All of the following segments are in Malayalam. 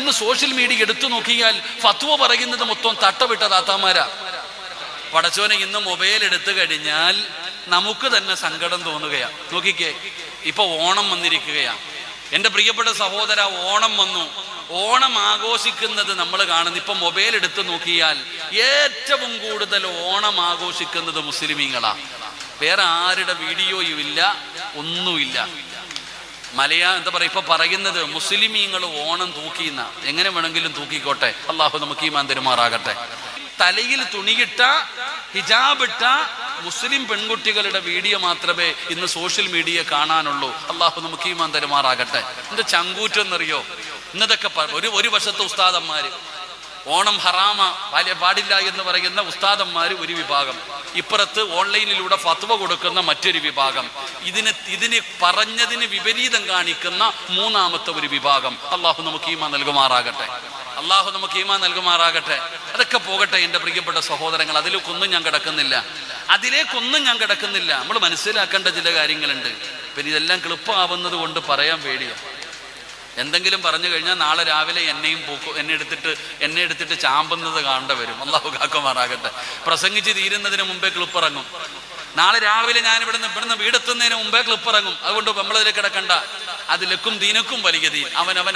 ഇന്ന് സോഷ്യൽ മീഡിയ എടുത്തു നോക്കിയാൽ ഫത്വ പറയുന്നത് മൊത്തം തട്ടവിട്ട താത്താമാരാ. പടച്ചോനെ, ഇന്ന് മൊബൈൽ എടുത്തു കഴിഞ്ഞാൽ നമുക്ക് തന്നെ സങ്കടം തോന്നുകയാ. നോക്കിക്കേ, ഇപ്പൊ ഓണം വന്നിരിക്കുകയാ. എൻ്റെ പ്രിയപ്പെട്ട സഹോദര, ഓണം വന്നു. ഓണം ആഘോഷിക്കുന്നത് നമ്മൾ കാണുന്നു. ഇപ്പൊ മൊബൈൽ എടുത്തു നോക്കിയാൽ ഏറ്റവും കൂടുതൽ ഓണം ആഘോഷിക്കുന്നത് മുസ്ലിമീങ്ങളാ. വേറെ ആരുടെ വീഡിയോയും ഇല്ല, ഒന്നുമില്ല. എന്താ പറയാ, ഇപ്പൊ പറയുന്നത് മുസ്ലിമീങ്ങൾ ഓണം തൂക്കിയെന്ന. എങ്ങനെ വേണമെങ്കിലും തൂക്കിക്കോട്ടെ, അള്ളാഹു നമുക്ക് ഈമാൻ തരുമാറാകട്ടെ. തലയിൽ തുണിയിട്ട, ഹിജാബിട്ട മുസ്ലിം പെൺകുട്ടികളുടെ വീഡിയോ മാത്രമേ ഇന്ന് സോഷ്യൽ മീഡിയ കാണാനുള്ളൂ. അള്ളാഹു നമുക്ക് ഈമാൻ തരുമാറാകട്ടെ. എന്റെ ചങ്കൂറ്റെന്നറിയോ, ഇന്നതൊക്കെ ഒരു വശത്ത് ഉസ്താദന്മാര് ഓണം ഹറാമ പാടില്ല എന്ന് പറയുന്ന ഉസ്താദന്മാര് ഒരു വിഭാഗം, ഇപ്പുറത്ത് ഓൺലൈനിലൂടെ ഫത്വ കൊടുക്കുന്ന മറ്റൊരു വിഭാഗം, ഇതിന് പറഞ്ഞതിന് വിപരീതം കാണിക്കുന്ന മൂന്നാമത്തെ ഒരു വിഭാഗം. അള്ളാഹു നമുക്ക് ഈമാൻ നൽകുമാറാകട്ടെ. അള്ളാഹു നമുക്ക് ഈമാൻ നൽകുമാറാകട്ടെ. അതൊക്കെ പോകട്ടെ എൻ്റെ പ്രിയപ്പെട്ട സഹോദരങ്ങൾ. അതിലേക്കൊന്നും ഞാൻ കിടക്കുന്നില്ല. നമ്മൾ മനസ്സിലാക്കേണ്ട ചില കാര്യങ്ങളുണ്ട്. പിന്നെ ഇതെല്ലാം ക്ലിപ്പാവുന്നത് കൊണ്ട് പറയാൻ പേടിയാണ്. എന്തെങ്കിലും പറഞ്ഞു കഴിഞ്ഞാൽ നാളെ രാവിലെ എന്നെ എടുത്തിട്ട് ചാമ്പുന്നത് കാണേണ്ട വരും. അള്ളാഹു കാക്കുമാറാകട്ടെ. പ്രസംഗിച്ച് തീരുന്നതിന് മുമ്പേ ക്ലിപ്പിറങ്ങും. നാളെ രാവിലെ ഞാൻ ഇവിടുന്ന് വീടെത്തുന്നതിന് മുമ്പേ ക്ലിപ്പിറങ്ങും. അതുകൊണ്ട് നമ്മളതിൽ കിടക്കണ്ട. അത് ലക്കും ദീനക്കും വലിയ ദീൻ,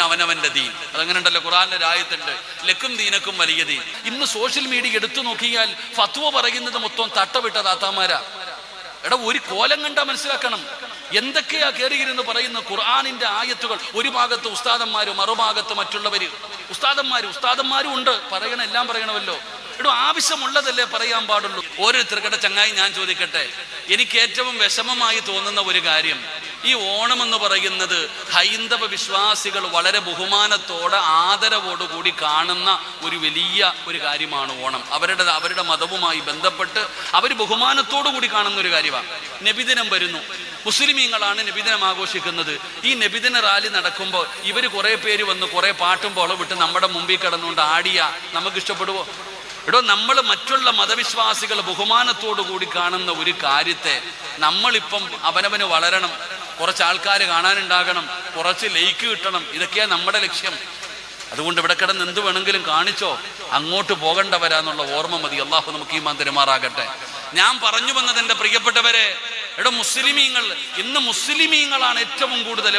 അവനവന്റെ ദീൻ. അതങ്ങനെ ഉണ്ടല്ലോ, ഖുർആനിലെ ആയത്തുണ്ട്, ലക്കും ദീനക്കും വലിയ ദീൻ. ഇന്ന് സോഷ്യൽ മീഡിയ എടുത്തു നോക്കിയാൽ ഫത്വ പറയുന്നത് മൊത്തം തട്ടവിട്ട താത്താമാരാ. ഒരു കോലം കണ്ടാ മനസ്സിലാക്കണം എന്തൊക്കെയാ കയറിയിരുന്ന് പറയുന്ന ഖുർആനിന്റെ ആയത്തുകൾ. ഒരു ഭാഗത്ത് ഉസ്താദന്മാരും മറുഭാഗത്ത് മറ്റുള്ളവര്. ഉസ്താദന്മാരും ഉണ്ട്, എല്ലാം പറയണമല്ലോ. ആവശ്യമുള്ളതല്ലേ പറയാൻ പാടുള്ളൂ. ഓരോരുത്തർക്കടെ ചങ്ങായി ഞാൻ ചോദിക്കട്ടെ, എനിക്ക് ഏറ്റവും വിഷമമായി തോന്നുന്ന ഒരു കാര്യം, ഈ ഓണം എന്ന് പറയുന്നത് ഹൈന്ദവ വിശ്വാസികൾ വളരെ ബഹുമാനത്തോടെ ആദരവോടുകൂടി കാണുന്ന ഒരു വലിയ ഒരു കാര്യമാണ് ഓണം. അവരുടെ മതവുമായി ബന്ധപ്പെട്ട് അവർ ബഹുമാനത്തോടു കൂടി കാണുന്ന ഒരു കാര്യമാണ്. നബിദിനം വരുന്നു, മുസ്ലിമീങ്ങളാണ് നബിദിനം ആഘോഷിക്കുന്നത്. ഈ നബിദിന റാലി നടക്കുമ്പോൾ ഇവർ കുറെ പേര് വന്ന് കുറെ പാട്ടും പോളം വിട്ട് നമ്മുടെ മുമ്പിൽ കിടന്നുകൊണ്ട് ആടിയാ നമുക്ക് ഇഷ്ടപ്പെടുവോ? നമ്മൾ മറ്റുള്ള മതവിശ്വാസികൾ ബഹുമാനത്തോടു കൂടി കാണുന്ന ഒരു കാര്യത്തെ നമ്മളിപ്പം അവനവന് വളരണം, കുറച്ച് ആൾക്കാർ കാണാനുണ്ടാകണം, കുറച്ച് ലൈക്ക് കിട്ടണം, ഇതൊക്കെയാ നമ്മുടെ ലക്ഷ്യം. അതുകൊണ്ട് ഇവിടെ കിടന്ന് എന്ത് വേണമെങ്കിലും കാണിച്ചോ, അങ്ങോട്ട് പോകേണ്ടവരാന്നുള്ള ഓർമ്മ മതി. അള്ളാഹു നമുക്ക് ഈമാൻ തരുമാറാകട്ടെ. ഞാൻ പറഞ്ഞു വന്നത് എൻ്റെ പ്രിയപ്പെട്ടവരെ, മുസ്ലിമീങ്ങൾ, ഇന്ന് മുസ്ലിമീങ്ങളാണ് ഏറ്റവും കൂടുതൽ.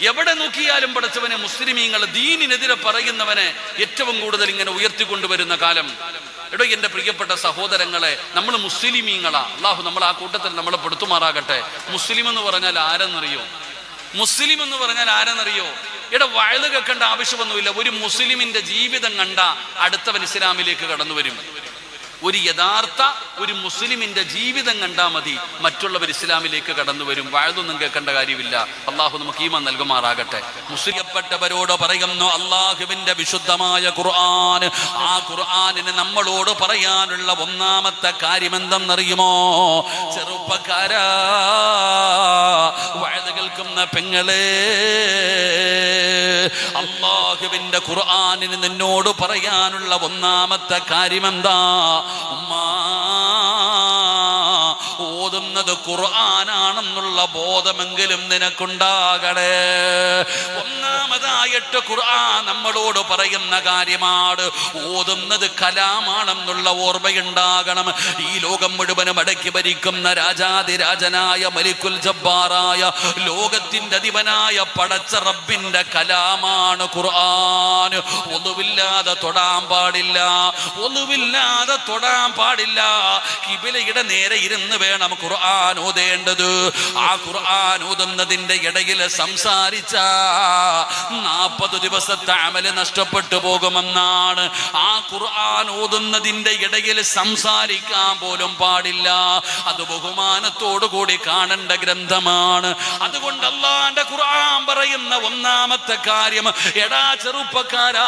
എവിടെ നോക്കിയാലും പഠിച്ചവനെ മുസ്ലിമീങ്ങൾ, ദീനിനെതിരെ പറയുന്നവനെ ഏറ്റവും കൂടുതൽ ഇങ്ങനെ ഉയർത്തിക്കൊണ്ടുവരുന്ന കാലം. എൻ്റെ പ്രിയപ്പെട്ട സഹോദരങ്ങളെ, നമ്മൾ മുസ്ലിമീങ്ങളാ. അള്ളാഹു നമ്മൾ ആ കൂട്ടത്തിൽ നമ്മളെ പെടുത്തുമാറാകട്ടെ. മുസ്ലിം എന്ന് പറഞ്ഞാൽ ആരെന്നറിയോ? വയല് കേൾക്കേണ്ട ആവശ്യമൊന്നുമില്ല. ഒരു മുസ്ലിമിന്റെ ജീവിതം കണ്ട അടുത്തവൻ ഇസ്ലാമിലേക്ക് കടന്നു വരും. ഒരു യഥാർത്ഥ ഒരു മുസ്ലിമിന്റെ ജീവിതം കണ്ടാൽ മതി, മറ്റുള്ളവർ ഇസ്ലാമിലേക്ക് കടന്നു വരും. വയതൊന്നും കേൾക്കേണ്ട കാര്യമില്ല. അള്ളാഹു നമുക്ക് ഈമാൻ നൽകുമാറാകട്ടെ. മുസ്ലിംപ്പെട്ടവരോട് പറയുന്നു അള്ളാഹുവിന്റെ വിശുദ്ധമായ ഖുർആൻ. ആ ഖുർആനിന് നമ്മളോട് പറയാനുള്ള ഒന്നാമത്തെ കാര്യം എന്തെന്നറിയുമോ? ചെറുപ്പക്കാരാ, വയത് കേൾക്കുന്ന പെങ്ങളെ, അള്ളാഹുവിന്റെ ഖുർആനിന് നിന്നോട് പറയാനുള്ള ഒന്നാമത്തെ കാര്യം എന്താ? ഓതുന്നത് ഖുർആനാണെന്നുള്ള ബോധമെങ്കിലും നിനക്കുണ്ടാകണേ. ഒന്നാമതായിട്ട് ഖുർആൻ നമ്മളോട് പറയുന്ന കാര്യമാണ് ഓതുന്നത് കലാമാണെന്നുള്ള ഓർമ്മയുണ്ടാകണം. ഈ ലോകം മുഴുവനും അടക്കി ഭരിക്കുന്ന രാജാതിരാജനായ മലിക്കുൽ ജബ്ബാറായ ലോകത്തിന്റെ അധിപനായ പടച്ച റബ്ബിന്റെ കലാമാണ് ഖുർആൻ. ഒന്നുമില്ലാതെ തൊടാൻ പാടില്ല. കിബിലയുടെ നേരെ ഇരുന്ന് വേണം ഖുർആൻ ഓതേണ്ടത്. ആ ഖുർആൻ ഓതുന്നതിന്റെ ഇടയിൽ സംസാരിച്ച 40 ദിവസത്തെ അമല് നഷ്ടപ്പെട്ടു പോകുമെന്നാണ്. ആ ഖുർആൻ ഓതുന്നതിന്റെ ഇടയിൽ സംസാരിക്കാൻ പോലും പാടില്ല. അത് ബഹുമാനത്തോടു കൂടി കാണേണ്ട ഗ്രന്ഥമാണ്. അതുകൊണ്ട് അല്ലാഹുവിന്റെ ഖുർആൻ പറയുന്ന ഒന്നാമത്തെ കാര്യം, എടാ ചെറുപ്പക്കാരാ,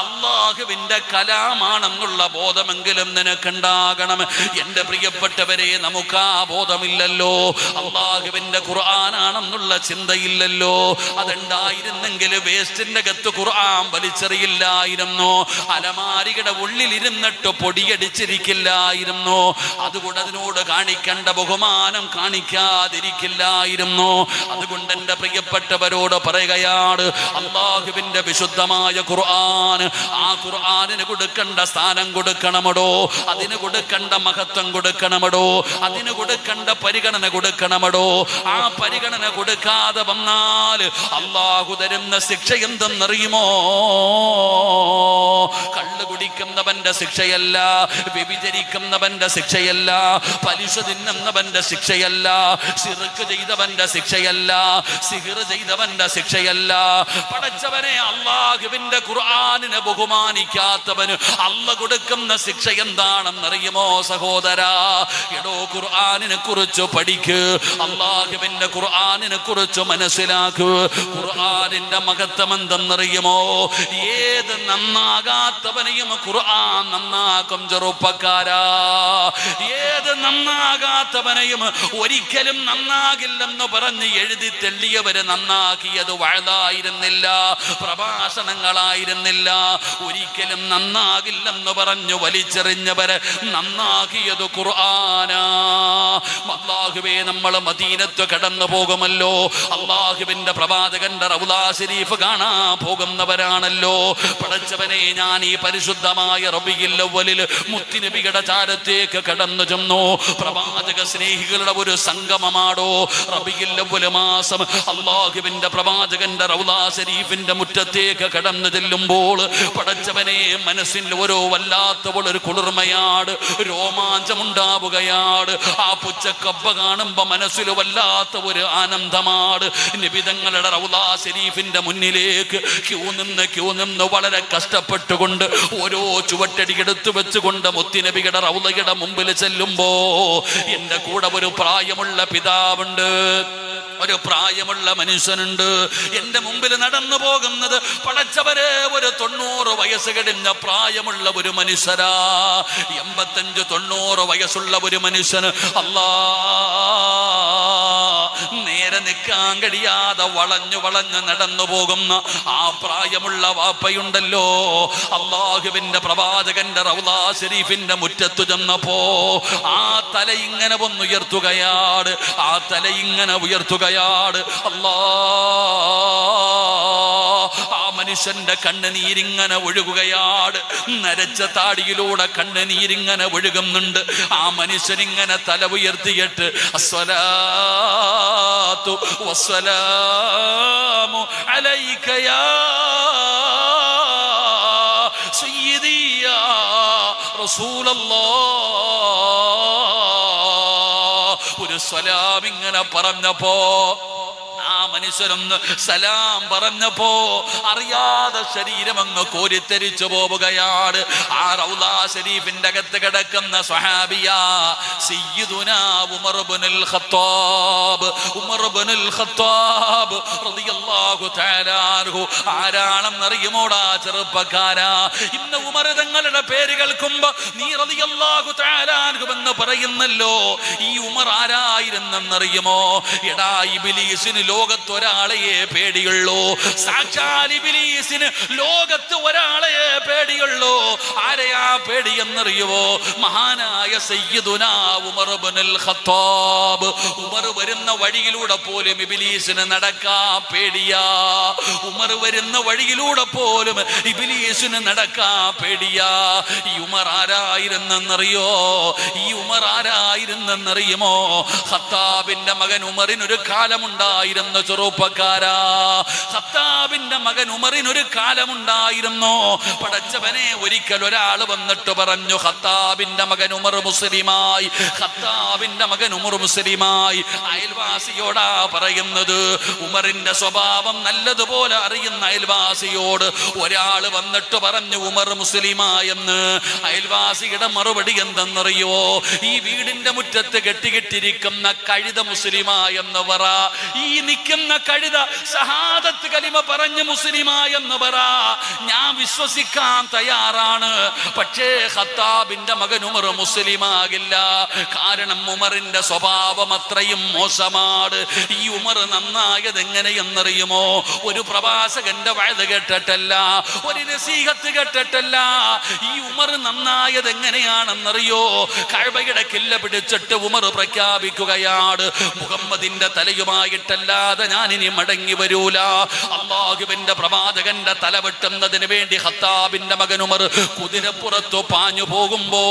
അല്ലാഹുവിന്റെ കലാമാണെന്നുള്ള ബോധമെങ്കിലും നിനക്കുണ്ടാകണം. എന്റെ പ്രിയപ്പെട്ടവരെ, നമുക്ക് ആ ബോധമില്ലല്ലോ. അല്ലാഹുവിന്റെ ഖുർആനാണെന്നുള്ള ചിന്തയില്ലല്ലോ. അതുണ്ടായിരുന്നെങ്കിൽ അലമാരികയില് വേസ്റ്റിന്റെ അകത്ത് ഖുർആൻ വലിച്ചെറിയില്ലായിരുന്നു. അലമാരികയുടെ ഉള്ളിലിരുന്നിട്ട് പൊടിയടിച്ചിരിക്കില്ലായിരുന്നു. അതുകൊണ്ട് അതിനോട് കാണിക്കേണ്ട ബഹുമാനം കാണിക്കാതിരിക്കില്ലായിരുന്നു. അതുകൊണ്ട് എൻ്റെ പ്രിയപ്പെട്ടവരോട് പറയുകയാണ്, അല്ലാഹുവിന്റെ വിശുദ്ധമായ ഖുർആൻ, ആ ഖുർആനിന് കൊടുക്കേണ്ട സ്ഥാനം കൊടുക്കണമടോ, അതിന് കൊടുക്കേണ്ട മഹത്വം കൊടുക്കണമടോ, അതിന് കൊടുക്കേണ്ട പരിഗണന കൊടുക്കണമടോ. ആ പരിഗണന കൊടുക്കാതെ വന്നാൽ അല്ലാഹു തരുന്ന ശിക്ഷ എന്തെന്നറിയുമോ? കള്ളു കുടിക്കുന്നവന്റെ ശിക്ഷയല്ല, വ്യഭിചരിക്കുന്നവന്റെ ശിക്ഷയല്ല, പലിശ തിന്നുന്നവന്റെ ശിക്ഷയല്ല, ശിർക്ക് ചെയ്തവന്റെ ശിക്ഷയല്ല, സിഹ്ർ ചെയ്തവന്റെ ശിക്ഷയല്ല. പടച്ചവനെ, അല്ലാഹുവിന്റെ ഖുർആനിനെ ബഹുമാനിക്കാത്തവന് അല്ലാഹു കൊടുക്കുന്ന ശിക്ഷ എന്താണെന്നറിയുമോ സഹോദരാ? എടോ, ഖുർആനിനെ കുറിച്ച് പഠിക്ക്, അല്ലാഹുവിന്റെ ഖുർആനിനെ കുറിച്ച് മനസ്സിലാക്കൂ. ഖുർആനിന്റെ മഹത്വം എന്തെന്നറിയുമോ? ഏത് നന്നാകാത്തവനെയും ഖുർആൻ നന്നാക്കും ചെറുപ്പക്കാരാ. ഏത് നന്നാകാത്തവനെയും ഒരിക്കലും നന്നാകില്ലെന്ന് പറഞ്ഞ് എഴുതി തെള്ളിയവര് നന്നാക്കിയത് വഅദായിരുന്നില്ല, പ്രഭാഷണങ്ങളായിരുന്നില്ല. ഒരിക്കലും നന്നാകില്ലെന്ന് പറഞ്ഞു വലിച്ചെറിഞ്ഞവര് നന്നാക്കിയത് ഖുർആനാ. അല്ലാഹുവേ, നമ്മൾ മദീനത്ത് കടന്നു പോകുമല്ലോ, അല്ലാഹുവിന്റെ പ്രവാചകന്റെ റൗളാ ശരീഫ് കാണാൻ പോകുന്നവരാണല്ലോ. പടച്ചവനെ, ഞാൻ ഈ പരിശുദ്ധമായ റബീഉൽ അവ്വലിൽ മുത്തുനബിയുടെ ചാരത്തേക്ക് കടന്നു ചെന്നു. പ്രവാചക സ്നേഹികളുടെ ഒരു സംഗമമാടോ റബീഉൽ അവ്വൽ മാസം. അല്ലാഹുവിന്റെ പ്രവാചകന്റെ റൗളാ ശരീഫിന്റെ മുറ്റത്തേക്ക് കടന്നു ചെല്ലുമ്പോൾ പടച്ചവനെ, മനസ്സിൽ ഓരോ വല്ലാത്ത ഒരു കുളിർമയാണ്, രോമാഞ്ചമുണ്ടാവുകയാണ്. ആ പുച്ചക്കബ്ബ കാണുമ്പോ മനസ്സിൽ വല്ലാത്ത ഒരു ആനന്ദമാണ്. നബിതങ്ങളുടെ റൗളാ ശരീഫിന്റെ മുന്നിലേക്ക് ക്യൂ നിന്ന് വളരെ കഷ്ടപ്പെട്ടുകൊണ്ട് ഓരോ ചുവട്ടടി എടുത്തു വെച്ചുകൊണ്ട് മുത്തുനബിയുടെ റൗളയുടെ മുമ്പിൽ ചെല്ലുമ്പോ എന്റെ കൂടെ ഒരു പ്രായമുള്ള പിതാവുണ്ട്, ഒരു പ്രായമുള്ള മനുഷ്യനുണ്ട്. എന്റെ മുമ്പിൽ നടന്നു പോകുന്നത് പടച്ചവരെ ഒരു 90 വയസ്സ് കഴിഞ്ഞ പ്രായമുള്ള ഒരു മനുഷ്യരാ. 85-90 വയസ്സുള്ള ഒരു മനുഷ്യന് അല്ലാ നേരെ നിൽക്കാൻ കഴിയാതെ വളഞ്ഞു നടന്നു പോകുന്ന ആ പ്രായമുള്ള വാപ്പയുണ്ടല്ലോ. അല്ലാഹുവിന്റെ പ്രവാചകന്റെ റൗളാ ശരീഫിന്റെ മുറ്റത്തു ചെന്നപ്പോ ആ തല ഇങ്ങനെ ഉയർത്തുകയാണ്, ആ തല ഇങ്ങനെ ഉയർത്തുകയാണ്. അല്ലാ, ആ മനുഷ്യന്റെ കണ്ണുനീരിങ്ങനെ ഒഴുകുകയാണ്. നരച്ച താടിയിലൂടെ കണ്ണുനീരിങ്ങനെ ഒഴുകുന്നുണ്ട്. ആ മനുഷ്യനിങ്ങനെ തല ഉയർത്തിയിട്ട് അസ്സലാത്തു വസ്സലാമു അലൈക യാ സയ്യിദി യാ റസൂലല്ലാഹ് ഒരു സലാം ഇങ്ങനെ പറഞ്ഞപ്പോ ആ മനുഷ്യരൊന്ന് സലാം പറഞ്ഞപ്പോ അറിയാതെ ശരീരം അങ്ങ് കോരിത്തെരിച്ചു പോവുകയാണ്. ആ റൗളാ ശരീഫിന്റെ അകത്ത് കിടക്കുന്ന സ്വഹാബിയ സയ്യിദുനാ ഉമർ ഇബ്നുൽ ഖത്താബ്, ഉമർ ഇബ്നുൽ ഖത്താബ് റളിയല്ലാഹു തആല അൻഹു. ആരാണെന്നറിയുമോടാ ചെറുപ്പക്കാരാ? ഇന്ന് ഉമർ തങ്ങളുടെ പേര് കേൾക്കുമ്പോ നീ റളിയല്ലാഹു തആല അൻഹു എന്ന് പറയുന്നല്ലോ. ഈ ഉമർ ആരായിരുന്നെന്നറിയുമോ? എടാ, ഇബ്ലീസിന് ലോകത്ത് ഒരാളെയേ പേടിയുള്ളൂ. സാക്ഷാൽ ഇബ്ലീസിന് ലോകത്ത് ഒരാളെ പേടിയുള്ളൂ. ആരെയാ പേടിയെന്നറിയുവോ? മഹാനായ സയ്യിദുനാ ഉമർ ഇബ്നുൽ ഖത്താബ്. ഉമർ വരുന്ന വഴിയിലൂടെ പോലും ഇബ്ലീസിന് നടക്കാൻ പേടിയാ. ഉമർ വരുന്ന വഴിയിലൂടെ പോലും ഇബ്ലീസിന് നടക്കാൻ പേടിയാ. ഈ ഉമർ ആരായിരുന്നെന്നറിയോ? ഈ ഉമർ ആരായിരുന്നെന്നറിയുമോ? ഖത്താബിന്റെ മകൻ ഉമറിനൊരു കാലമുണ്ടായിരുന്നു. ചെറുപ്പക്കാരാ, ഖത്താബിന്റെ മകൻ ഉമറിനൊരു കാലമുണ്ടായിരുന്നു. പടച്ചവനെ, ഒരിക്കൽ ഒരാൾ വന്നിട്ട് പറഞ്ഞു, ഖത്താബിന്റെ മകൻ ഉമർ മുസ്ലിമായി, ഖത്താബിന്റെ മകൻ ഉമർ മുസ്ലിമായി. അയൽവാസിയോടാ പറയുന്നത്. ഉമറിന്റെ സ്വഭാവം നല്ലതുപോലെ അറിയുന്ന അയൽവാസിയോട് ഒരാൾ വന്നിട്ട് പറഞ്ഞു ഉമർ മുസ്ലിമായെന്ന്. അയൽവാസിയുടെ മറുപടി എന്തെന്നറിയോ? ഈ വീടിന്റെ മുറ്റത്ത് കെട്ടിക്കിട്ടിരിക്കുന്ന കഴുത മുസ്ലിമായെന്ന് പറ. ഈ നിൽക്കുന്ന കഴുത ഷഹാദത്ത് കലിമ പറഞ്ഞ് മുസ്ലിമായെന്ന് പറ, ഞാൻ വിശ്വസിക്കാൻ തയ്യാറാണ്. പക്ഷേ ഖത്താബിന്റെ മകൻ ഉമർ മുസ്ലിമാകില്ല. കാരണം ഉമറിന്റെ സ്വഭാവം അത്രയും മോശമാണ്. ഈ ഉമർ നന്നായത് എങ്ങനെയെന്നറിയുമോ? ഒരു പ്രവാചകന്റെ വഅദ് കേട്ടിട്ടല്ല, ഒരു നസീഹത്ത് കേട്ടിട്ടല്ല. ഈ ഉമർ നന്നായത് എങ്ങനെയാണെന്നറിയോ? കഅബയുടെ കില്ല പിടിച്ചിട്ട് ഉമർ പ്രഖ്യാപിക്കുകയാണ്, മുഹമ്മദിന്റെ തലയുമായിട്ടല്ലാതെ ഞാൻ ഇനി മടങ്ങി വരൂല. അല്ലാഹുവിന്റെ പ്രവാചകന്റെ തല വെട്ടുന്നതിന് വേണ്ടി ഖത്താബിന്റെ മകൻ ഉമർ കുതിരപ്പുറത്ത് പാഞ്ഞു പോകുമ്പോ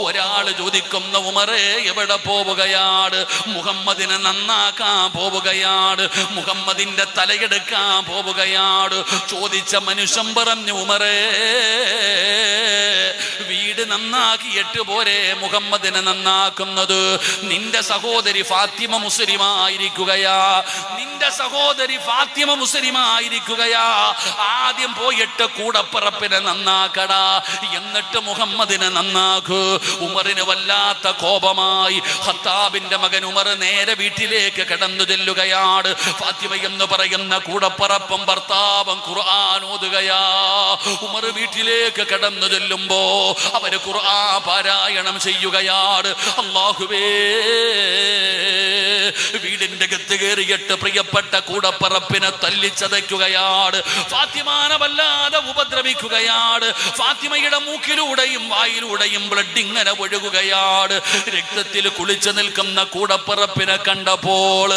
ഒരാൾ ചോദിക്കുന്ന, ഉമറേ എവിടെ പോവുകയാണ്? മുഹമ്മദിനെ നന്നാക്കാൻ പോവുകയാണ്, മുഹമ്മദിന്റെ തലയെടുക്കാൻ പോവുകയാണ്. ചോദിച്ച മനുഷ്യൻ പറഞ്ഞു, ഉമറേ വീട് നന്നാക്കിയിട്ട് പോരെ മുഹമ്മദിനെ നന്നാക്കുന്നത്? നിന്റെ സഹോദരി ഫാത്തിമ മുസ്ലിമായിരിക്കുകയാ, നിന്റെ സഹോദരി ഫാത്തിമ മുസ്ലിമായിരിക്കുകയാ. ആദ്യം പോയിട്ട് കൂടപ്പിറപ്പിനെ നന്നാക്കടാ, എന്നിട്ട് മുഹമ്മദിനെ നന്നാക്കൂ. ഉമറിന് വല്ലാത്ത കോപമായി. ഖത്താബിന്റെ മകൻ ഉമർ നേരെ വീട്ടിലേക്ക് കടന്നു ചെല്ലുകയാണ്. ഫാത്തിമ എന്ന് പറയുന്ന കൂടപ്പിറപ്പും ഭർത്താവും ഖുർആൻ ഓതുകയാ. ഉമർ വീട്ടിലേക്ക് കടന്നു ചെല്ലുമ്പോ അവര് ഖുർആൻ പാരായണം ചെയ്യുകയാണ്. അല്ലാഹുവേ, വീടിന്റെ അകത്ത് കയറിയിട്ട് പ്രിയപ്പെട്ട കൂടപ്പിറപ്പിനെ തല്ലിച്ചതയ്ക്കുകയാണ്. ഫാത്തിമാനെ വല്ലാതെ ഉപദ്രവിക്കുകയാണ്. ഫാത്തിമയുടെ മൂക്കിലൂടെയും വായിലൂടെയും ബ്ലഡ് ഇങ്ങനെ ഒഴുകുകയാണ്. രക്തത്തിൽ കുളിച്ചു നിൽക്കുന്ന കൂടപ്പിറപ്പിനെ കണ്ടപ്പോൾ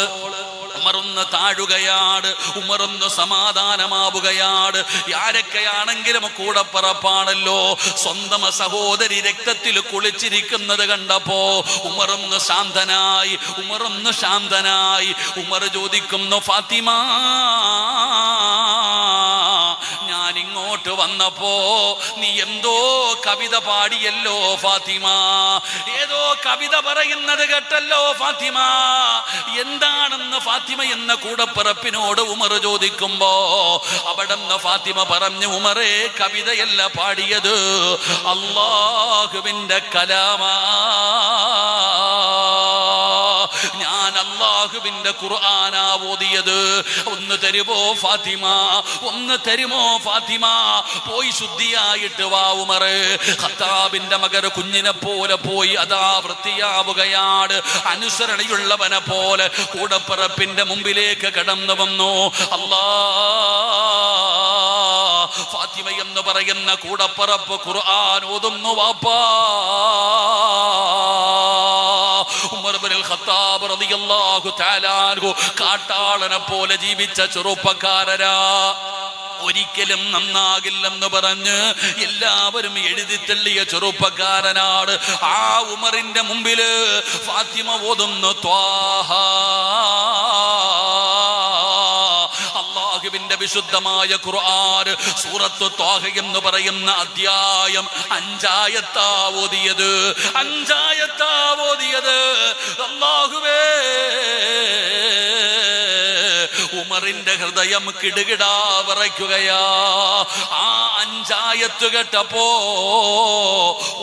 ഉമറൊന്ന് താഴുകയാണ്, ഉമറൊന്ന് സമാധാനമാവുകയാണ്. ആരൊക്കെയാണെങ്കിലും കൂടപ്പിറപ്പാണല്ലോ. സ്വന്തം സഹോദരി രക്തത്തിൽ കുളിച്ചിരിക്കുന്നത് കണ്ടപ്പോ ഉമറൊന്ന് ശാന്തനായി, ഉമറൊന്ന് ശാന്തനായി. ഉമർ ചോദിക്കുന്നു, ഫാത്തിമ, ഞാൻ ഇങ്ങോട്ട് വന്നപ്പോ നീ എന്തോ കവിത പാടിയല്ലോ ഫാത്തിമ, ഏതോ കവിത പറയുന്നത് കേട്ടല്ലോ ഫാത്തിമ, എന്താണെന്ന് ഫാത്തിമ എന്ന കൂടപ്പിറപ്പിനോട് ഉമർ ചോദിക്കുമ്പോ അവിടെന്ന് ഫാത്തിമ പറഞ്ഞു, ഉമറേ കവിതയല്ല പാടിയത്, അല്ലാഹുവിന്റെ കലാമാ, ഞാൻ അല്ലാഹുവിന്റെ ഖുർആനാ ഓതിയത്. ഒന്ന് തരുമോ ഫാത്തിമ, ഒന്ന് തരുമോ ഫാത്തിമ? പോയി ശുദ്ധിയായിട്ട് വാ ഉമർ. ഖത്താബിന്റെ മകൻ കുഞ്ഞിനെ പോലെ പോയി അതാ വൃത്തിയാവുകയാണ്. അനുസരണയുള്ളവനെ പോലെ കൂടപ്പിറപ്പിന്റെ മുമ്പിലേക്ക് കടന്നു വന്നു. ഫാത്തിമ എന്ന് പറയുന്ന കൂടപ്പിറപ്പ് ഖുർആൻ ഓതുന്നു. വാപ്പാ, ഉമർ ഇബ്നുൽ ഖത്താബ് റളിയല്ലാഹു തആല അൻഹു കാട്ടാളനെ പോലെ ജീവിച്ച ചെറുപ്പക്കാരനാ. ഒരിക്കലും നന്നാകില്ലെന്ന് പറഞ്ഞ് എല്ലാവരും എഴുതി തള്ളിയ ചെറുപ്പക്കാരനാണ്. ആ ഉമറിന്റെ മുമ്പില് ഫാത്തിമ ഓതുന്നു ത്വാഹ, അല്ലാഹുവിന്റെ വിശുദ്ധമായ ഖുർആൻ സൂറത്ത് ത്വാഹ എന്ന് പറയുന്ന അധ്യായം 5 ആയത്താ ഓതിയത്, 5 ആയത്താ ഓതിയത്. അല്ലാഹുവേ, ഉമറിന്റെ ഹൃദയം കിടുകിടാ വിറയ്ക്കുകയാ. ആ 5 ആയത്ത് കേട്ടപ്പോ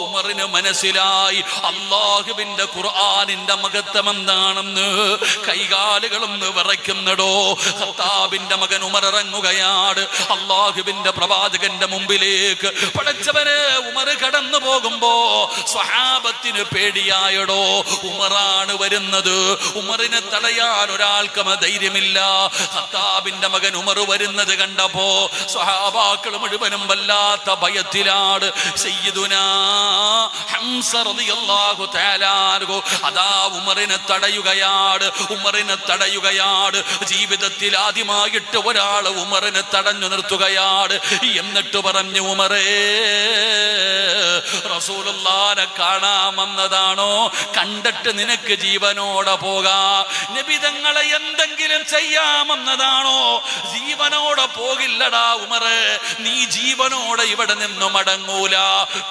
ഉമറിന് മനസ്സിലായി അല്ലാഹുവിന്റെ ഖുർആനിന്റെ മഹത്വം എന്താണെന്ന്. കൈകാലുകളൊന്ന് വിറയ്ക്കുന്നടോ. ഖത്താബിന്റെ മകൻ ഉമർ ഇറങ്ങുകയാണ് അല്ലാഹുവിന്റെ പ്രവാചകന്റെ മുമ്പിലേക്ക്. പടച്ചവനെ, ഉമർ കടന്നു പോകുമ്പോ സ്വഹാബത്തിന് പേടിയായടോ. ഉമറാണ് വരുന്നത്, ഉമറിനെ തടയാൻ ഒരാൾക്കും ധൈര്യമില്ല. ഖത്താബിന്റെ മകൻ ഉമർ വരുന്നത് കണ്ടപ്പോ സ്വഹാബാക്കൾ മുഴുവനും വല്ലാത്ത ഭയത്തിലാണ്. സയ്യിദുനാ ഹംസ റളിയല്ലാഹു തആല അൻഹു അതാ ഉമറിനെ തടയുകയാണ്, ഉമറിനെ തടയുകയാണ്. ജീവിതത്തിൽ ആദ്യമായിട്ട് ഒരാൾ ഉമറിനെ തടഞ്ഞു നിർത്തുകയാണ്. എന്നിട്ട് പറഞ്ഞു, ഉമറേ, റസൂലുള്ളാഹിനെ കാണാമെന്നതാണോ? കണ്ടിട്ട് നിനക്ക് ജീവനോടെ പോകാം. നബി തങ്ങളെ എന്തെങ്കിലും ചെയ്യാമെന്നതാണോ? ജീവനോടെ പോകില്ലടാ ഉമറേ, നീ ജീവനോടെ ഇവിടെ നിന്ന് മടങ്ങൂല.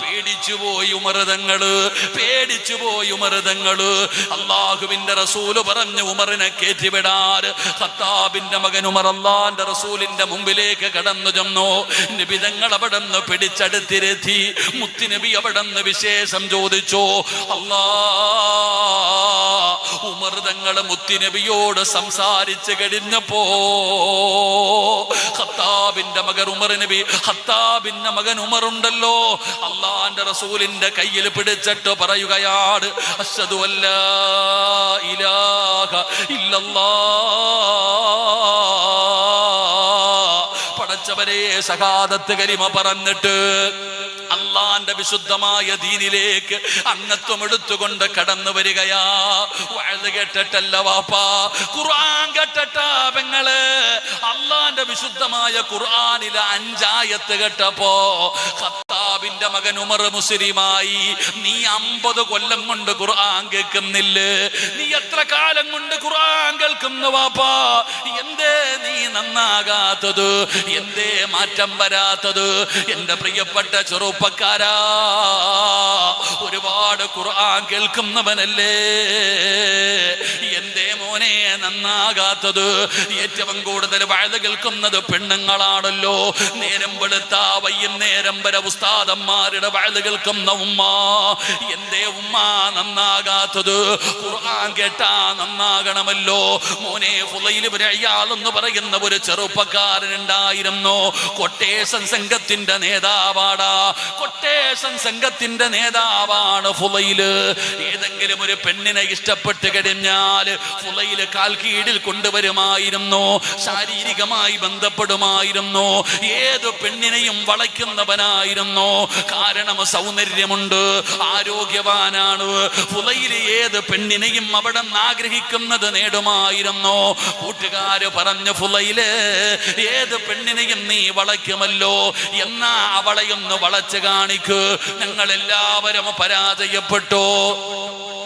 പേടിച്ചുപോയി ഉമർതങ്ങള്, പേടിച്ചുപോയി ഉമർതങ്ങള്. അല്ലാഹുവിന്റെ റസൂല് പറഞ്ഞു ഉമറിനെ കയറ്റിവിടാൻ. ഖത്താബിന്റെ മകൻ ഉമർ അല്ലാഹുവിന്റെ റസൂലിന്റെ മുമ്പിലേക്ക് കടന്നു ചെന്നു. നബി തങ്ങൾ അവിടെ നിന്ന് പിടിച്ചെടുത്തിരുത്തി. മുത്തുനബി അവിടെ നിന്ന് വിശേഷം ചോദിച്ചു. ഉമർ തങ്ങള് മുത്തുനബിയോട് സംസാരിച്ചു കഴിഞ്ഞപ്പോ ഖത്താബിന്റെ മകൻ ഉമർ നബി, ഖത്താബിന്റെ മകൻ ഉമർ ഉണ്ടല്ലോ, അള്ളാന്റെ റസൂലിന്റെ കയ്യിൽ പിടിച്ചിട്ട് പറയുകയാണ്, അശ്ഹദു അല്ലാ ഇലാഹ ഇല്ലല്ലാഹ്, പടച്ചവരെ ഷഹാദത്ത് കലിമ പറഞ്ഞിട്ട് അള്ളാന്റെ വിശുദ്ധമായ ദീനിലേക്ക് അംഗത്വം എടുത്തുകൊണ്ട് കടന്നു വരികയാ. വഅദ് കേട്ടിട്ടല്ല വാപ്പാ, ഖുർആൻ കേട്ടിട്ടാ പെങ്ങള്. അള്ളാന്റെ വിശുദ്ധമായ ഖുർആനിലെ 5 ആയത്ത് കേട്ടപ്പോ ഖത്താബിന്റെ മകൻ ഉമർ മുസ്ലിമായി. നീ 50 കൊല്ലം കൊണ്ട് ഖുർആൻ കേൾക്കുന്നില്ലേ? നീ എത്ര കാലം കൊണ്ട് ഖുർആൻ കേൾക്കുന്നു വാപ്പാ? എന്തേ നീ നന്നാകാത്തത്? എന്തേ മാറ്റം വരാത്തത്? എന്റെ പ്രിയപ്പെട്ട ചെറുപ്പക്കാരാ, ഒരുപാട് ഖുർആൻ കേൾക്കുന്നവനല്ലേ, എന്തേ മോനെ നന്നാകാത്തത്? ഏറ്റവും കൂടുതൽ വഅദ് കേൾക്കുന്നത് പെണ്ണുങ്ങളാണല്ലോ. നേരം വെളുത്ത വൈകുന്നേരം വരെ ഉസ്താദന്മാരുടെ വഅദ് കേൾക്കുന്ന ഉമ്മ, എന്തേ ഉമ്മ നന്നാകാത്തത്? ഖുർആൻ കേട്ടാ നന്നാകണമല്ലോ മോനെ. ഫുളൈൽ ഇബ്നു ഇയാദ് എന്ന് പറയുന്ന ഒരു ചെറുപ്പക്കാരനുണ്ടായിരുന്നു. കൊട്ടേഷൻ സംഘത്തിന്റെ നേതാവാടാ, കൊട്ടേഷൻ സംഘത്തിന്റെ നേതാവാണ് ഫുളൈല്. ഏതെങ്കിലും ഒരു പെണ്ണിനെ ഇഷ്ടപ്പെട്ട് കഴിഞ്ഞാൽ ഫുളൈല് കാൽ കീഴിൽ കൊണ്ടുവരുമായിരുന്നു, ശാരീരികമായി ബന്ധപ്പെടുമായിരുന്നു. ഏത് പെണ്ണിനെയും വളയ്ക്കുന്നവനായിരുന്നു. കാരണം സൗന്ദര്യമുണ്ട്, ആരോഗ്യവാനാണ്. ഫുളൈല് ഏത് പെണ്ണിനെയും അവിടെ ആഗ്രഹിക്കുന്നത് നേടുമായിരുന്നു. കൂട്ടുകാര് പറഞ്ഞു, ഫുളൈല് ഏത് പെണ്ണിനെയും നീ വളയ്ക്കുമല്ലോ, എന്നാ അവളെയൊന്ന് വളച്ച് കാണിക്ക്. ഞങ്ങൾ എല്ലാവരും പരാജയപ്പെട്ടു,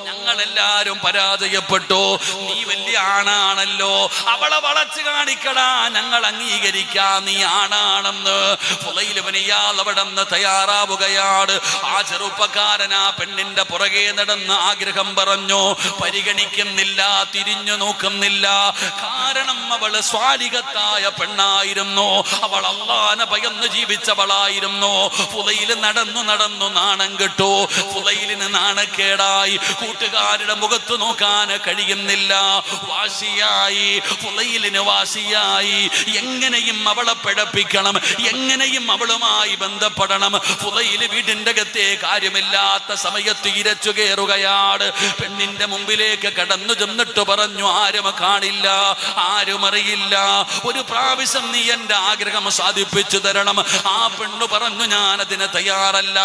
ഞങ്ങളെല്ലാരും പരാജയപ്പെട്ടു. നീ വലിയ ആണാണല്ലോ, അവളെ വളച്ച് കാണിക്കടാ, ഞങ്ങൾ അംഗീകരിക്കാം നീ ആണാണെന്ന്. ഫുളൈൽ ഇബ്നു ഇയാദ് അവിടെ നിന്ന് തയ്യാറാവുകയാണ്. ആ ചെറുപ്പക്കാരൻ ആ പെണ്ണിന്റെ പുറകെ നടന്ന് ആഗ്രഹം പറഞ്ഞു. പരിഗണിക്കുന്നില്ല, തിരിഞ്ഞു നോക്കുന്നില്ല. കാരണം അവള് സ്വാലിഹത്തായ പെണ്ണായിരുന്നു, അവൾ അല്ലാഹനെ ഭയന്ന് ജീവിച്ചവളായിരുന്നു. ഫുളൈൽ നടന്നു നടന്നു നാണം കെട്ടു. ഫുളൈലിന് നാണക്കേടായി, കൂട്ടുകാരുടെ മുഖത്ത് നോക്കാൻ കഴിയുന്നില്ല. വാശിയായി, ഫുളൈലിന് വാശിയായി. എങ്ങനെയും അവളെ പിഴപ്പിക്കണം, എങ്ങനെയും അവളുമായി ബന്ധപ്പെടണം. ഫുളൈല് വീടിന്റെ അകത്തെ കാര്യമില്ലാത്ത സമയത്ത് ഇരച്ചു കയറുകയാണ്. പെണ്ണിന്റെ മുമ്പിലേക്ക് കടന്നു ചെന്നിട്ട് പറഞ്ഞു, ആരും കാണില്ല, ആരും അറിയില്ല, ഒരു പ്രാവശ്യം നീ എന്റെ ആഗ്രഹം സാധിപ്പിച്ചു തരണം. ആ പെണ്ണ് പറഞ്ഞു, ഞാൻ അതിന് തയ്യാറല്ല.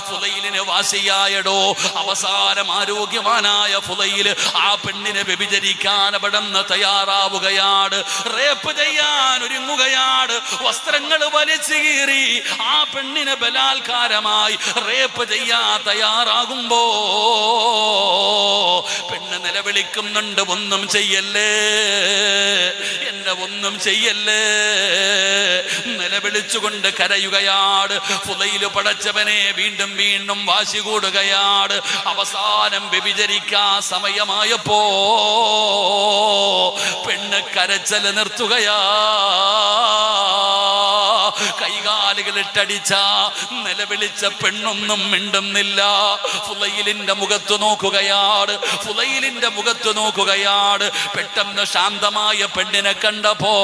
ഫുളൈലിന് വാശിയായടോ. അവസാനം ആരോഗ്യവാനായ ഫുളൈൽ ആ പെണ്ണിനെ വ്യഭിചരിക്കാൻ അവിടുന്ന് തയ്യാറാവുകയാണ്. റേപ്പ് ചെയ്യാൻ ഒരുങ്ങുകയാണ്. വസ്ത്രങ്ങൾ വലിച്ചു കീറി ആ പെണ്ണിനെ ബലാത്കാരമായി റേപ്പ് ചെയ്യാൻ തയ്യാറാകുമ്പോ പെണ്ണ് നിലവിളിക്കുന്നുണ്ട്, ഒന്നും ചെയ്യല്ലേ, എന്നെ ഒന്നും ചെയ്യല്ലേ, നിലവിളിച്ചുകൊണ്ട് കരയുകയാണ്. ഫുളൈൽ പടച്ചവനെ വീണ്ടും വീണ്ടും വാശി കൂടുകയാണ്. അവസാനം വ്യഭിചരിക്കാൻ സമയമായപ്പോ പെണ്ണ് കരച്ചല് നിർത്തുകയാ. കൈകാലുകളിട്ടടിച്ച നിലവിളിച്ച പെണ്ണൊന്നും മിണ്ടുന്നില്ല. ഫുളൈലിന്റെ മുഖത്ത് നോക്കുകയാണ്, ഫുളൈലിന്റെ മുഖത്ത് നോക്കുകയാണ്. പെട്ടെന്ന് ശാന്തമായ പെണ്ണിനെ കണ്ടപ്പോ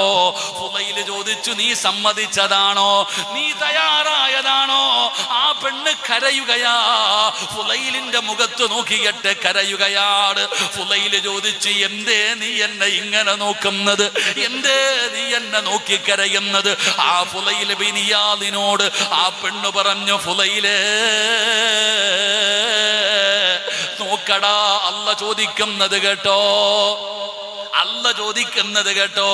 ഫുളൈല് ചോദിച്ചു, നീ സമ്മതിച്ചതാണോ, നീ തയ്യാറായതാണോ? ആ പെണ്ണ് കരയുകയാ. ഫുളൈലിന്റെ മുഖത്ത് നോക്കിയിട്ട് കരയുകയാണ്. ഫുളൈല് ചോദിച്ചു, എന്തേ നീ എന്നെ ഇങ്ങനെ നോക്കുന്നത്, എന്തേ നീ എന്നെ നോക്കി കരയുന്നത്? ആ ഫുളൈൽ ഇബ്നു ഇയാദിനോട് ആ പെണ്ണ് പറഞ്ഞു, ഫുളൈലേ നോക്കടാ, അല്ലാഹ് ചോദിക്കുന്നത് കേട്ടോ, അല്ലാഹ് ചോദിക്കുന്നത് കേട്ടോ.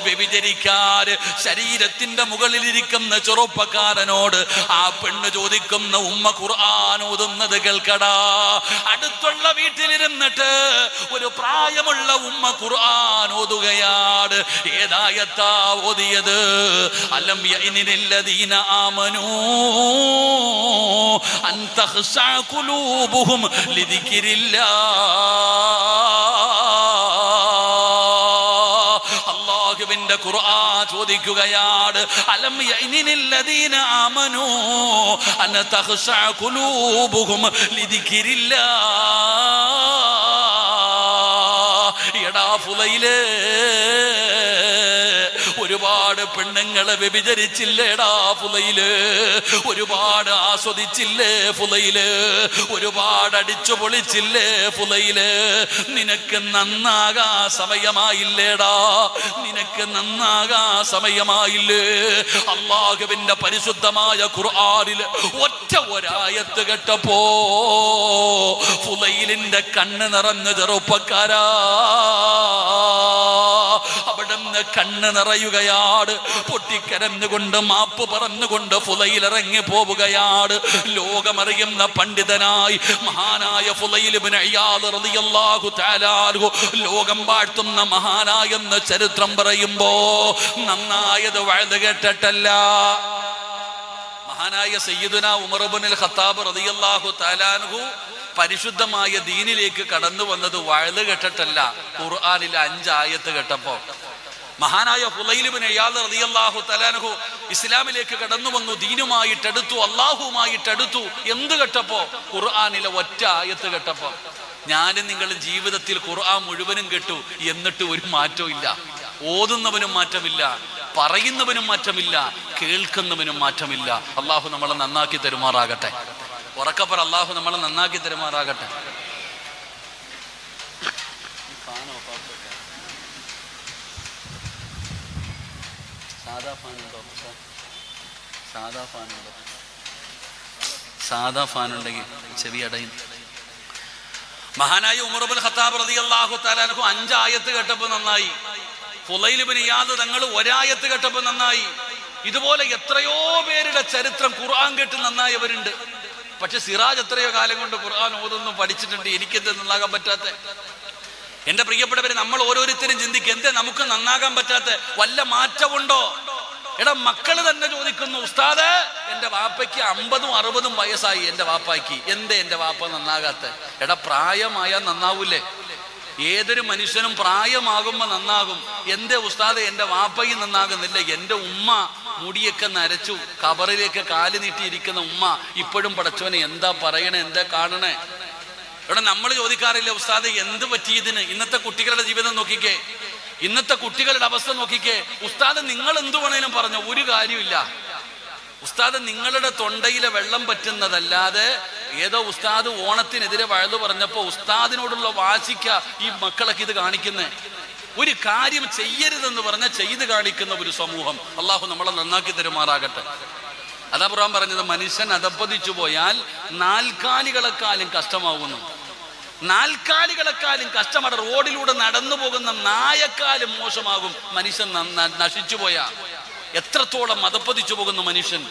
വ്യഭിചരിക്കാൻ ശരീരത്തിന്റെ മുകളിലിരിക്കുന്ന ചെറുപ്പക്കാരനോട് ആ പെണ്ണ് ചോദിക്കുന്ന ഉമ്മ ഖുർആൻ ഓതുന്നത് കേൾക്കടാ. അടുത്തുള്ള വീട്ടിലിരുന്നിട്ട് ഒരു പ്രായമുള്ള ഉമ്മ ഖുർആൻ ഓതുകയാണ്. ഏതായത്താ ഓതിയത്? അലം യഅനില്ലദീന ആമനൂ അൻ തഖ്ശഅ ഖുലൂബുഹും ലിദിക്രില്ലാ. അല്ലാഹുവിന്റെ ഖുർആൻ ചോദിക്കുകയാണ്, അലം യഅനില്ലദീന ആമനൂ അൻ തഖ്ശഅ ഖുലൂബുഹും ലിദിക്രില്ലാ. ഫുലൈല്, ഒരുപാട് പെണ്ണുങ്ങളെ വ്യഭിചരിച്ചില്ലേടാ ഫുലൈല്, ഒരുപാട് ആസ്വദിച്ചില്ലേ ഫുലൈല്, ഒരുപാട് അടിച്ചു പൊളിച്ചില്ലേ ഫുലൈല്. നിനക്ക് നന്നാകാ സമയമായില്ലേടാ, നിനക്ക് നന്നാകാ സമയമായില്ലേ? അല്ലാഹുവിന്റെ പരിശുദ്ധമായ ഖുർആനിൽ ഒറ്റ ഒരായത്ത് കേട്ടപ്പോ ഫുലൈലിന്റെ കണ്ണ് നിറഞ്ഞ ചെറുപ്പക്കാരാ, അവിടുന്ന് കണ്ണ് നിറയുകയാണ്. പൊട്ടിക്കരഞ്ഞുകൊണ്ട് മാപ്പ് പറഞ്ഞുകൊണ്ട് ഫുലൈൽ ഇറങ്ങി പോവുകയാണ്. ലോകമറിയുന്ന പണ്ഡിതനായി മഹാനായ ഫുലൈൽ ഇബ്നു ഇയാദ് റളിയല്ലാഹു തആല അൻഹു, ലോകം വാഴ്ത്തുന്ന മഹാനായെന്ന ചരിത്രം പറയുമ്പോ നന്നായത് വഅദ് കേട്ടിട്ടല്ല. മഹാനായ സയ്യിദുനാ ഉമർ ഇബ്നുൽ ഖത്താബ് റളിയല്ലാഹു തആല അൻഹു പരിശുദ്ധമായ ദീനിലേക്ക് കടന്നു വന്നത് വഅദ് കേട്ടിട്ടല്ല, ഖുർആനിലെ 5 ആയത്ത് കേട്ടപ്പോ. മഹാനായ ഫുലൈൽ ഇബ്നു ഇയാദ് റളിയല്ലാഹു തആല അൻഹു ഇസ്ലാമിലേക്ക് കടന്നു വന്നു, ദീനുമായിട്ടെടുത്തു, അല്ലാഹുവുമായിട്ടെടുത്തു. എന്ത് കേട്ടപ്പോ? ഖുർആനിലെ ഒറ്റ ആയത്ത് കേട്ടപ്പോ. ഞാനും നിങ്ങൾ ജീവിതത്തിൽ ഖുർആൻ മുഴുവനും കേട്ടു, എന്നിട്ട് ഒരു മാറ്റവും ഇല്ല. ഓതുന്നവനും മാറ്റമില്ല, പറയുന്നവനും മാറ്റമില്ല, കേൾക്കുന്നവനും മാറ്റമില്ല. അള്ളാഹു നമ്മളെ നന്നാക്കി തരുമാറാകട്ടെ. ഉറക്കപ്പറ, അള്ളാഹു നമ്മളെ നന്നാക്കി തരുമാറാകട്ടെ. സാദാ ഫാൻ ഉണ്ടെങ്കിൽ ചെവി അടയും. മഹാനായ ഉമർ ഇബ്നുൽ ഖത്താബ് റളിയല്ലാഹു തആല അൻഹു 5 ആയത്ത് കേട്ടപ്പോ നന്നായി. ഫുലൈൽ ഇബ്നു ഇയാദ് തങ്ങൾ ഒരായത്ത് കേട്ടപ്പോ നന്നായി. ഇതുപോലെ എത്രയോ പേരുടെ ചരിത്രം ഖുർആൻ കേട്ട് നന്നായവരുണ്ട്. പക്ഷെ സിറാജ് എത്രയോ കാലം കൊണ്ട് ഖുർആൻ ഓതുന്നു പഠിച്ചിട്ടുണ്ട്. എനിക്കെന്ത് നന്നാകാൻ പറ്റാത്ത? എന്റെ പ്രിയപ്പെട്ടവരെ, നമ്മൾ ഓരോരുത്തരും ചിന്തിക്കുക, എന്തേ നമുക്ക് നന്നാകാൻ പറ്റാത്ത? വല്ല മാറ്റമുണ്ടോ? എടാ, മക്കള് തന്നെ ചോദിക്കുന്നു, ഉസ്താദ് എന്റെ വാപ്പയ്ക്ക് 50ഉം 60ഉം വയസ്സായി, എന്റെ വാപ്പായ്ക്ക് എന്തേ എന്റെ വാപ്പ നന്നാകാത്ത? എടാ, പ്രായമായാൽ നന്നാവൂലേ? ഏതൊരു മനുഷ്യനും പ്രായമാകുമ്പോ നന്നാകും. എന്തേ ഉസ്താദ് എന്റെ വാപ്പയും നന്നാകുന്നില്ല? എന്റെ ഉമ്മ മുടിയൊക്കെ നരച്ചു കബറിലേക്ക് കാല് നീട്ടിയിരിക്കുന്ന ഉമ്മ ഇപ്പോഴും പടച്ചവനെ എന്താ പറയണേ, എന്താ കാണണേ? ഇവിടെ നമ്മൾ ചോദിക്കാറില്ല, ഉസ്താദ് എന്ത് പറ്റിയതിന്? ഇന്നത്തെ കുട്ടികളുടെ ജീവിതം നോക്കിക്കേ, ഇന്നത്തെ കുട്ടികളുടെ അവസ്ഥ നോക്കിക്കേ. ഉസ്താദ് നിങ്ങൾ എന്തു വേണേലും പറഞ്ഞോ, ഒരു കാര്യമില്ല. ഉസ്താദ് നിങ്ങളുടെ തൊണ്ടയിലെ വെള്ളം പറ്റുന്നതല്ലാതെ ഏതോ ഉസ്താദ് ഓണത്തിനെതിരെ വഴുതു പറഞ്ഞപ്പോ ഉസ്താദിനോടുള്ള വാശിക്ക ഈ മക്കളൊക്കെ ഇത് കാണിക്കുന്നേ. ഒരു കാര്യം ചെയ്യരുതെന്ന് പറഞ്ഞാൽ ചെയ്ത് കാണിക്കുന്ന ഒരു സമൂഹം. അള്ളാഹു നമ്മളെ നന്നാക്കി തരുമാറാകട്ടെ. അതാ ഖുർആൻ പറഞ്ഞത്, മനുഷ്യൻ അധപ്പതിച്ചു പോയാൽ 4 കാലികളെക്കാളും കഷ്ടമാവുന്നു. 4 കാലികളെക്കാളും കഷ്ടമാണ്. റോഡിലൂടെ നടന്നു പോകുന്ന നായക്കാലും മോശമാകും മനുഷ്യൻ നശിച്ചു പോയാ. എത്രത്തോളം അധപ്പതിച്ചു പോകുന്നു മനുഷ്യൻ.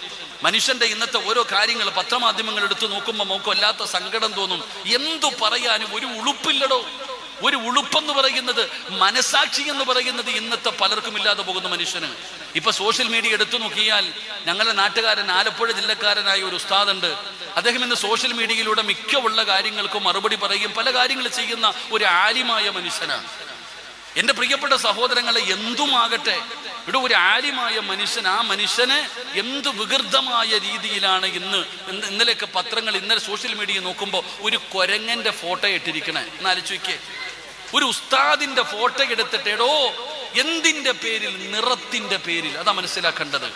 മനുഷ്യന്റെ ഇന്നത്തെ ഓരോ കാര്യങ്ങൾ പത്രമാധ്യമങ്ങൾ എടുത്തു നോക്കുമ്പോൾ നമുക്ക് വല്ലാത്ത സങ്കടം തോന്നും. എന്തു പറയാനും ഒരു ഉളുപ്പില്ലടോ. ഒരു ഉളുപ്പെന്ന് പറയുന്നത്, മനസാക്ഷി എന്ന് പറയുന്നത് ഇന്നത്തെ പലർക്കും ഇല്ലാതെ പോകുന്ന മനുഷ്യന്. ഇപ്പൊ സോഷ്യൽ മീഡിയ എടുത്തു നോക്കിയാൽ, ഞങ്ങളുടെ നാട്ടുകാരൻ ആലപ്പുഴ ജില്ലക്കാരനായ ഒരു ഉസ്താദുണ്ട്. അദ്ദേഹം ഇന്ന് സോഷ്യൽ മീഡിയയിലൂടെ മിക്കുള്ള കാര്യങ്ങൾക്കും മറുപടി പറയും, പല കാര്യങ്ങൾ ചെയ്യുന്ന ഒരു ആലിമായ മനുഷ്യനാണ്. എന്റെ പ്രിയപ്പെട്ട സഹോദരങ്ങളെ, എന്തുമാകട്ടെ, ഇവിടെ ഒരു ആലിമായ മനുഷ്യൻ, ആ മനുഷ്യനെ എന്ത് വികൃതമായ രീതിയിലാണ് ഇന്നലെയൊക്കെ പത്രങ്ങൾ, ഇന്നലെ സോഷ്യൽ മീഡിയ നോക്കുമ്പോൾ ഒരു കൊരങ്ങന്റെ ഫോട്ടോ ഇട്ടിരിക്കണേ. എന്നാലോചിക്കേ, ഒരു ഉസ്താദിന്റെ ഫോട്ടോ എടുത്തിട്ട്, എടോ എന്തിന്റെ പേരിൽ? നിറത്തിന്റെ പേരിൽ. അതാ മനസ്സിലാക്കേണ്ടത്.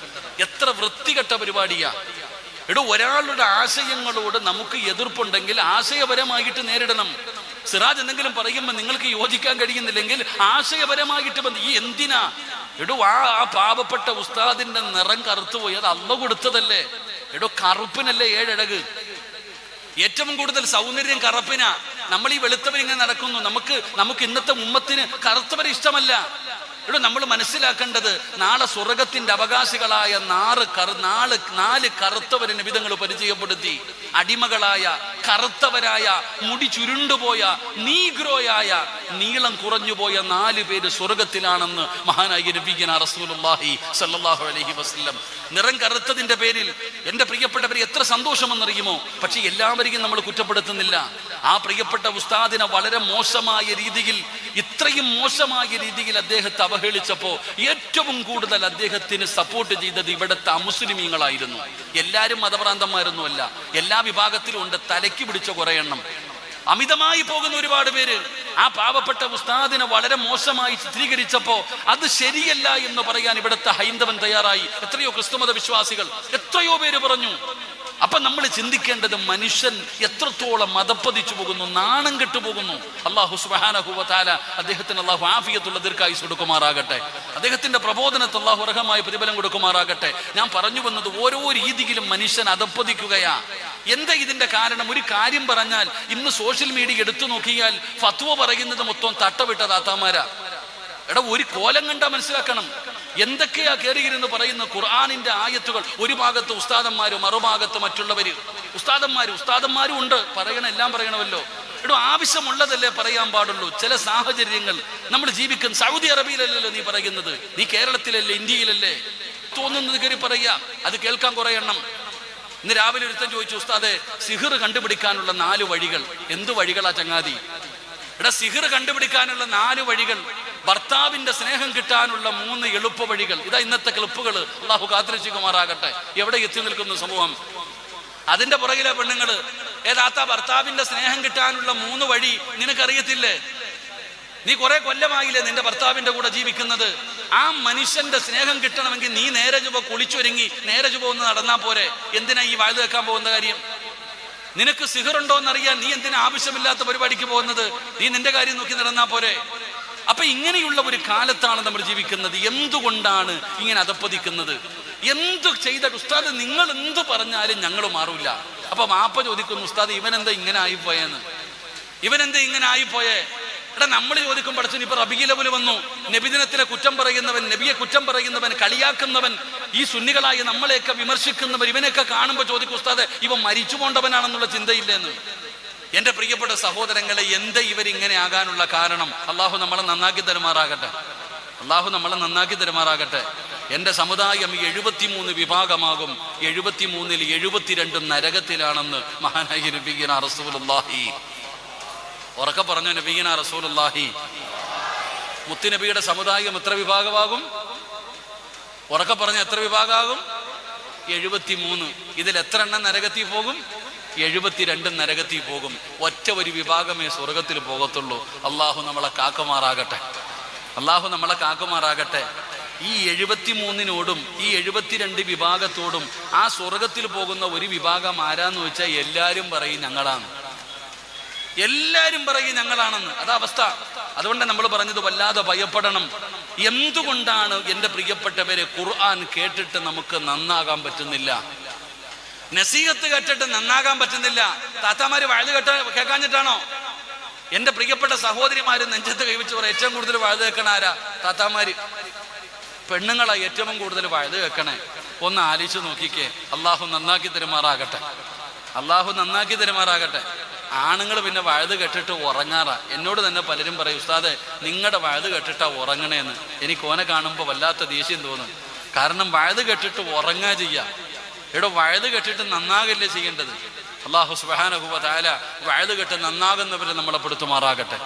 എത്ര വൃത്തികെട്ട പരിപാടിയാ. എടോ, ഒരാളുടെ ആശയങ്ങളോട് നമുക്ക് എതിർപ്പുണ്ടെങ്കിൽ ആശയപരമായിട്ട് നേരിടണം. സിറാജ് എന്തെങ്കിലും പറയുമ്പോൾ നിങ്ങൾക്ക് യോജിക്കാൻ കഴിയുന്നില്ലെങ്കിൽ ആശയപരമായിട്ട് ഈ എന്തിനാ? എടോ, ആ പാവപ്പെട്ട ഉസ്താദിന്റെ നിറം കറുത്തുപോയി, അത് അള്ള കൊടുത്തതല്ലേ? എടോ, കറുപ്പിനല്ലേ 7 അഴക്? ഏറ്റവും കൂടുതൽ സൗന്ദര്യം കറുപ്പിനാ. നമ്മൾ ഈ വെളുത്തവരിങ്ങനെ നടക്കുന്നു. നമുക്ക് ഇന്നത്തെ ഉമ്മത്തിന് കറുത്തവരെ ഇഷ്ടമല്ല. ഇവിടെ നമ്മൾ മനസ്സിലാക്കേണ്ടത്, നാളെ സ്വർഗത്തിന്റെ അവകാശികളായ 4 കറുത്തവരെ നബിതങ്ങൾ പരിചയപ്പെടുത്തി. അടിമകളായ, കറുത്തവരായ, മുടി ചുരുണ്ടുപോയ, നീഗ്രോയായ, നീളം കുറഞ്ഞുപോയ 4 പേര് സ്വർഗത്തിലാണെന്ന് മഹാനായ നബിയുനാ റസൂലുള്ളാഹി സ്വല്ലല്ലാഹു അലൈഹി വസല്ലം. നിറം കറുത്തതിന്റെ പേരിൽ എന്റെ പ്രിയപ്പെട്ടവരെ എത്ര സന്തോഷമെന്നറിയുമോ? പക്ഷെ എല്ലാവരെയും നമ്മൾ കുറ്റപ്പെടുത്തുന്നില്ല. ആ പ്രിയപ്പെട്ട ഉസ്താദിനെ വളരെ മോശമായ രീതിയിൽ, ഇത്രയും മോശമായ രീതിയിൽ അദ്ദേഹത്തെ അവഹേളിച്ചപ്പോ ഏറ്റവും കൂടുതൽ അദ്ദേഹത്തിന് സപ്പോർട്ട് ചെയ്തത് ഇവിടുത്തെ അമുസ്ലിമീങ്ങളായിരുന്നു. എല്ലാവരും മതഭ്രാന്തന്മാരൊന്നുമല്ല, എല്ലാ വിഭാഗത്തിലും ഉണ്ട് തലയ്ക്ക് പിടിച്ച കുറെ എണ്ണം. അമിതമായി പോകുന്ന ഒരുപാട് പേര്. ആ പാവപ്പെട്ട ഉസ്താദിനെ വളരെ മോശമായി ചിത്രീകരിച്ചപ്പോ അത് ശരിയല്ല എന്ന് പറയാൻ ഇവിടുത്തെ ഹൈന്ദവൻ തയ്യാറായി. എത്രയോ ക്രിസ്തുമത വിശ്വാസികൾ, എത്രയോ പേര് പറഞ്ഞു. അപ്പൊ നമ്മൾ ചിന്തിക്കേണ്ടത് മനുഷ്യൻ എത്രത്തോളം മതപ്പതിച്ചു പോകുന്നു, നാണം കെട്ടുപോകുന്നു. അല്ലാഹു സുബ്ഹാനഹു വ തആല അദ്ദേഹത്തിന് അല്ലാഹു ആഫിയത്തുള്ള ദീർഘായുസ്സ് കൊടുക്കുമാറാകട്ടെ. അദ്ദേഹത്തിന്റെ പ്രബോധനത്തിൽ അല്ലാഹു അർഹമായ പ്രതിഫലം കൊടുക്കുമാറാകട്ടെ. ഞാൻ പറഞ്ഞു വന്നത് ഓരോ രീതിയിലും മനുഷ്യൻ അധപ്പതിക്കുകയാ. എന്താ ഇതിന്റെ കാരണം? ഒരു കാര്യം പറഞ്ഞാൽ ഇന്ന് സോഷ്യൽ മീഡിയ എടുത്തു നോക്കിയാൽ ഫത്വ പറയുന്നത് മൊത്തം തട്ടവിട്ട താത്താമാരാ. എടാ, ഒരു കോലം കണ്ടാ മനസ്സിലാക്കണം എന്തൊക്കെയാ കയറിയിരുന്ന് പറയുന്ന ഖുർആനിന്റെ ആയത്തുകൾ. ഒരു ഭാഗത്ത് ഉസ്താദന്മാരും മറുഭാഗത്ത് മറ്റുള്ളവര്. ഉസ്താദന്മാരും ഉണ്ട്, എല്ലാം പറയണമല്ലോ. എടോ, ആവശ്യമുള്ളതല്ലേ പറയാൻ പാടുള്ളൂ. ചില സാഹചര്യങ്ങൾ നമ്മൾ ജീവിക്കുന്ന സൗദി അറേബ്യയിലല്ലല്ലോ നീ പറയുന്നത്, നീ കേരളത്തിലല്ലേ, ഇന്ത്യയിലല്ലേ. തോന്നുന്നത് കയറി പറയാ, അത് കേൾക്കാൻ കുറെ എണ്ണം. ഇന്ന് രാവിലെ ഒരുത്തൻ ചോദിച്ചു, ഉസ്താദെ സിഹിർ കണ്ടുപിടിക്കാനുള്ള 4 വഴികൾ. എന്ത് വഴികളാ ചങ്ങാതി? എടാ, സിഹിർ കണ്ടുപിടിക്കാനുള്ള 4 വഴികൾ, ഭർത്താവിന്റെ സ്നേഹം കിട്ടാനുള്ള 3 എളുപ്പ വഴികൾ. ഇതാ ഇന്നത്തെ ക്ലിപ്പുകൾ. അല്ലാഹു കാത്തിരക്ഷിക്കുമാറാകട്ടെ. എവിടെ എത്തി നിൽക്കുന്നു സമൂഹം? അതിന്റെ പുറകിലെ പെണ്ണുങ്ങള് ഏതാത്ത ഭർത്താവിന്റെ സ്നേഹം കിട്ടാനുള്ള 3 വഴി നിനക്കറിയത്തില്ലേ? നീ കുറെ കൊല്ലമായില്ലേ നിന്റെ ഭർത്താവിന്റെ കൂടെ ജീവിക്കുന്നത്? ആ മനുഷ്യന്റെ സ്നേഹം കിട്ടണമെങ്കിൽ നീ നേരെ ചുവ കുളിച്ചൊരുങ്ങി നേരെ ചുവ ഒന്ന് നടന്നാ പോരെ. എന്തിനാ ഈ വാഴ വെക്കാൻ പോകുന്ന കാര്യം? നിനക്ക് സിഹറുണ്ടോ എന്നറിയാൻ നീ എന്തിനാ ആവശ്യമില്ലാത്ത പരിപാടിക്ക് പോകുന്നത്? നീ നിന്റെ കാര്യം നോക്കി നടന്നാ പോരെ. അപ്പൊ ഇങ്ങനെയുള്ള ഒരു കാലത്താണ് നമ്മൾ ജീവിക്കുന്നത്. എന്തുകൊണ്ടാണ് ഇങ്ങനെ അധപ്പതിക്കുന്നത്? എന്തു ചെയ്ത ഉസ്താദ്, നിങ്ങൾ എന്തു പറഞ്ഞാലും ഞങ്ങൾ മാറൂല. അപ്പൊ മാപ്പ ചോദിക്കുന്നു, ഉസ്താദ് ഇവനെന്താ ഇങ്ങനെ ആയിപ്പോയെന്ന്. ഇവനെന്താ ആയിപ്പോയേ? എടാ, നമ്മൾ ചോദിക്കും പഠിച്ചു. ഇപ്പൊ റബീഉൽ അവ്വൽ വന്നു, നബിദിനത്തിലെ കുറ്റം പറയുന്നവൻ, നബിയെ കുറ്റം പറയുന്നവൻ, കളിയാക്കുന്നവൻ, ഈ സുന്നികളായി നമ്മളെയൊക്കെ വിമർശിക്കുന്നവൻ, ഇവനെയൊക്കെ കാണുമ്പോൾ ചോദിക്കും, ഉസ്താദ് ഇവൻ മരിച്ചു പോണ്ടവനാണെന്നുള്ള ചിന്തയില്ലെന്ന്. എന്റെ പ്രിയപ്പെട്ട സഹോദരങ്ങളെ, എന്താ ഇവരിങ്ങനെ ആകാനുള്ള കാരണം? അള്ളാഹു നമ്മളെ നന്നാക്കി തരുമാറാകട്ടെ. എന്റെ സമുദായം 73 വിഭാഗമാകും. 73-ൽ 72 നരകത്തിലാണെന്ന് മഹാനായ നബിയുനാ റസൂലുള്ളാഹി ഉറക്കെ പറഞ്ഞു. നബിയുനാ റസൂലുള്ളാഹി മുത്തുനബിയുടെ സമുദായം എത്ര വിഭാഗമാകും? ഉറക്കെ പറഞ്ഞ എത്ര വിഭാഗമാകും? 73. ഇതിൽ എത്ര എണ്ണം നരകത്തിൽ പോകും? 72 നരകത്തിൽ പോകും. ഒറ്റ ഒരു വിഭാഗമേ സ്വർഗത്തിൽ പോകത്തുള്ളൂ. അള്ളാഹു നമ്മളെ കാക്കുമാറാകട്ടെ. ഈ 73നോടും ഈ 72 വിഭാഗത്തോടും ആ സ്വർഗത്തിൽ പോകുന്ന ഒരു വിഭാഗം ആരാന്ന് വെച്ചാൽ എല്ലാരും പറയും ഞങ്ങളാണെന്ന്. അതാ അവസ്ഥ. അതുകൊണ്ട് നമ്മൾ പറഞ്ഞത് വല്ലാതെ ഭയപ്പെടണം. എന്തുകൊണ്ടാണ് എൻ്റെ പ്രിയപ്പെട്ടവരെ ഖുർആൻ കേട്ടിട്ട് നമുക്ക് നന്നാകാൻ പറ്റുന്നില്ല? നസീഹത്ത് കേട്ടിട്ട് നന്നാകാൻ പറ്റുന്നില്ല? താത്താമാര് വഴുത് കേൾക്കാഞ്ഞിട്ടാണോ? എന്റെ പ്രിയപ്പെട്ട സഹോദരിമാര് നെഞ്ചത്ത് കൈവച്ച് പറ, ഏറ്റവും കൂടുതൽ വഴുത് കേൾക്കണ ആരാ? താത്താമാര്. പെണ്ണുങ്ങളാ ഏറ്റവും കൂടുതൽ വഴുത് കേൾക്കണേ. ഒന്ന് ആലോചിച്ച് നോക്കിക്കേ. അള്ളാഹു നന്നാക്കി തരുമാറാകട്ടെ. ആണുങ്ങൾ പിന്നെ വഴുത് കെട്ടിട്ട് ഉറങ്ങാറാ. എന്നോട് തന്നെ പലരും പറയും, ഉസ്താദെ നിങ്ങളുടെ വഴുത് കെട്ടിട്ടാ ഉറങ്ങണേന്ന്. എനിക്ക് ഓനെ കാണുമ്പോൾ വല്ലാത്ത ദേഷ്യം തോന്നും. കാരണം വഴുത് കെട്ടിട്ട് ഉറങ്ങാ ചെയ്യാ. എടോ, വഴുത് കെട്ടിട്ട് നന്നാകല്ലേ ചെയ്യേണ്ടത്? അല്ലാഹു സുബ്ഹാനഹു വ തആല വഴുത് കെട്ട് നന്നാകുന്നവരെ നമ്മളെ പെടുത്തുമാറാകട്ടെ.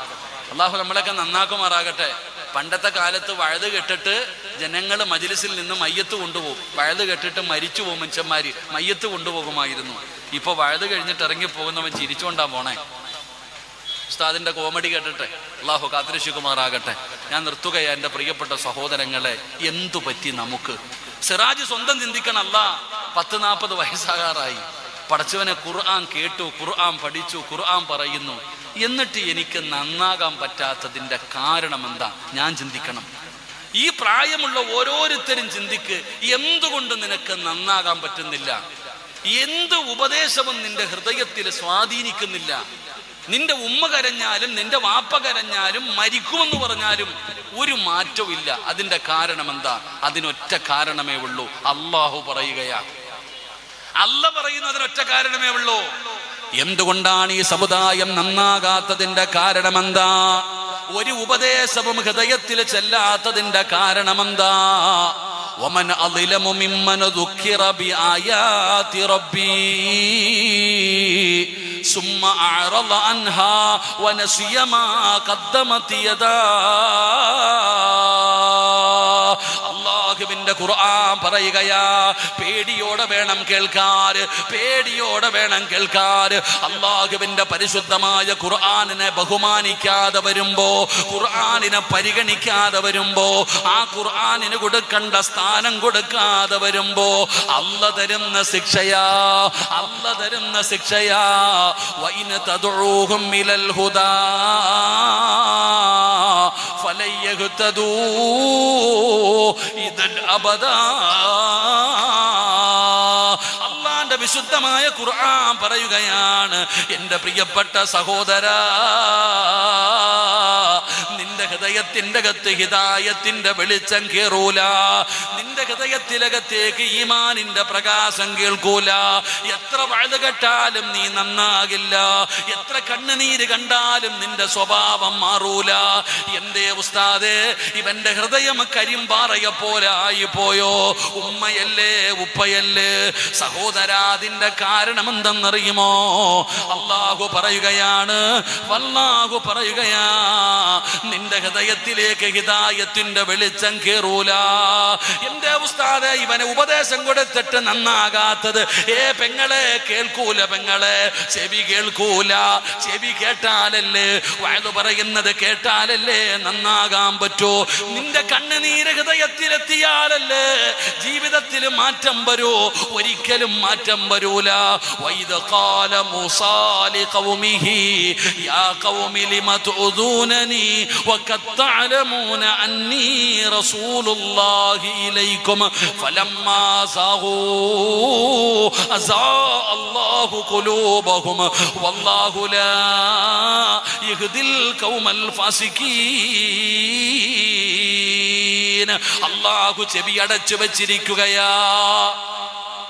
അല്ലാഹു നമ്മളെയൊക്കെ നന്നാക്കുമാറാകട്ടെ. പണ്ടത്തെ കാലത്ത് വഴുത് കെട്ടിട്ട് ജനങ്ങൾ മജ്ലിസിൽ നിന്ന് മയ്യത്ത് കൊണ്ടുപോകും. വഴുത് കെട്ടിട്ട് മരിച്ചു പോകും മനുഷ്യന്മാര്, മയ്യത്ത് കൊണ്ടുപോകുമായിരുന്നു. ഇപ്പൊ വഴുത് കഴിഞ്ഞിട്ട് ഇറങ്ങി പോകുന്നവൻ ചിരിച്ചുകൊണ്ടാ പോണേ. ഉസ്താദിന്റെ കോമഡി കേട്ടിട്ടെ. അല്ലാഹു കാത്തിരക്ഷിക്കുമാറാകട്ടെ. ഞാൻ നിർത്തുകയാ എൻ്റെ പ്രിയപ്പെട്ട സഹോദരങ്ങളെ. എന്തു പറ്റി നമുക്ക്? സിറാജ് സ്വന്തം ചിന്തിക്കണം. അല്ലാ 40-40 വയസ്സാകാറായി. പടച്ചവനെ ഖുർആൻ കേട്ടു, ഖുർആൻ പഠിച്ചു, ഖുർആൻ പറയുന്നു. എന്നിട്ട് എനിക്ക് നന്നാകാൻ പറ്റാത്തതിൻ്റെ കാരണം എന്താ? ഞാൻ ചിന്തിക്കണം. ഈ പ്രായമുള്ള ഓരോരുത്തരും ചിന്തിക്ക്. എന്തുകൊണ്ട് നിനക്ക് നന്നാകാൻ പറ്റുന്നില്ല? എന്ത് ഉപദേശവും നിന്റെ ഹൃദയത്തിൽ സ്വാധീനിക്കുന്നില്ല. നിന്റെ ഉമ്മ കരഞ്ഞാലും നിന്റെ വാപ്പ കരഞ്ഞാലും മരിക്കുമെന്ന് പറഞ്ഞാലും ഒരു മാറ്റവും ഇല്ല. അതിന്റെ കാരണം എന്താ? അതിനൊറ്റ കാരണമേ ഉള്ളൂ. അല്ലാഹു പറയുകയാ. അല്ല പറയുന്നു അതിനൊറ്റ കാരണമേ ഉള്ളൂ. എന്തുകൊണ്ടാണ് ഈ സമുദായം നന്നാകാത്തതിന്റെ കാരണമെന്താ? ഒരു ഉപദേശവും ഹൃദയത്തിൽ ചെല്ലാത്തതിന്റെ കാരണമെന്താ? ومن أظلم ممن ذكر بآيات ربي ثم أعرض عنها ونسي ما قدمت يداه. അല്ലാഹുവിന്റെ ഖുർആൻ പറയുകയാ, പേടിയോടെ വേണം കേൾക്കാൻ, പേടിയോടെ വേണം കേൾക്കാൻ. അല്ലാഹുവിന്റെ പരിശുദ്ധമായ ഖുർആനിനെ ബഹുമാനിക്കാതെ വരുമ്പോ, ഖുർആനിനെ പരിഗണിക്കാതെ വരുമ്പോ, ആ ഖുർആനിന് കൊടുക്കേണ്ട സ്ഥാനം കൊടുക്കാതെ വരുമ്പോ അല്ലാഹ് തരുന്ന ശിക്ഷയാ, അല്ലാഹ് തരുന്ന ശിക്ഷയാ. വഇൻ തദ്ഉഹും ഇലൽ ഹുദാ ഫലൻ യഹ്തദൂ ഇദൻ അബദാ. അല്ലാഹുവിന്റെ വിശുദ്ധമായ ഖുർആൻ പറയുകയാണ്, എൻ്റെ പ്രിയപ്പെട്ട സഹോദരാ, നിന്റെ ഹൃദയത്തിന്റെ അകത്ത് ഹിദായത്തിന്റെ വെളിച്ചം കേറൂല, നിന്റെ ഹൃദയത്തിലകത്തേക്ക് ഈമാനിന്റെ പ്രകാശം കേൾക്കൂല. എത്ര വഴുത് കേട്ടാലും നീ നന്നാകില്ല, എത്ര കണ്ണുനീര് കണ്ടാലും നിന്റെ സ്വഭാവം മാറൂല. എന്തേ ഉസ്താദേ, ഇവന്റെ ഹൃദയം കരിമ്പാറയെ പോലെ ആയിപ്പോയോ? ഉമ്മയല്ലേ ഉപ്പയല്ലേ? സഹോദരാ, അതിന്റെ കാരണം എന്തെന്നറിയുമോ? അല്ലാഹു പറയുകയാണ്, വല്ലാഹു പറയുകയാ, നിന്റെ ഹൃദയത്തിലേക്ക് ഹിദായത്തിന്റെ വെളിച്ചം കേറൂല. എന്റെ ഉസ്താദേ, ഇവനെ ഉപദേശം കൊടുത്തിട്ട് നന്നാകാത്തത്, പെങ്ങളെ കേൾക്കൂല, പെങ്ങളെ ചെവി കേൾക്കൂല. ചെവി കേട്ടാലല്ലേ, വഅദ് പറയുന്നത് കേട്ടാലല്ലേ നന്നാകാൻ പറ്റൂ. നിന്റെ കണ്ണുനീര് ഹൃദയത്തിലെത്തിയാലല്ലേ ജീവിതത്തിൽ മാറ്റം വരൂ. ഒരിക്കലും മാറ്റം വരൂല. വഇദ് ഖാല മൂസാ ലിഖൗമിഹി യാ ഖൗമി ലിമ തുദൂനനി വഖദ് തഅലമൂന അന്നീ റസൂലുള്ളാഹി ഇലൈക്കും ഫലമ്മാ സാഗൂ അസാ അല്ലാഹു ഖുലൂബഹും വല്ലാഹു ലാ യഹ്ദിൽ ഖൗമൽ ഫാസിഖീൻ. അല്ലാഹു ചെവി അടച്ചു വെച്ചിരിക്കുകയാ.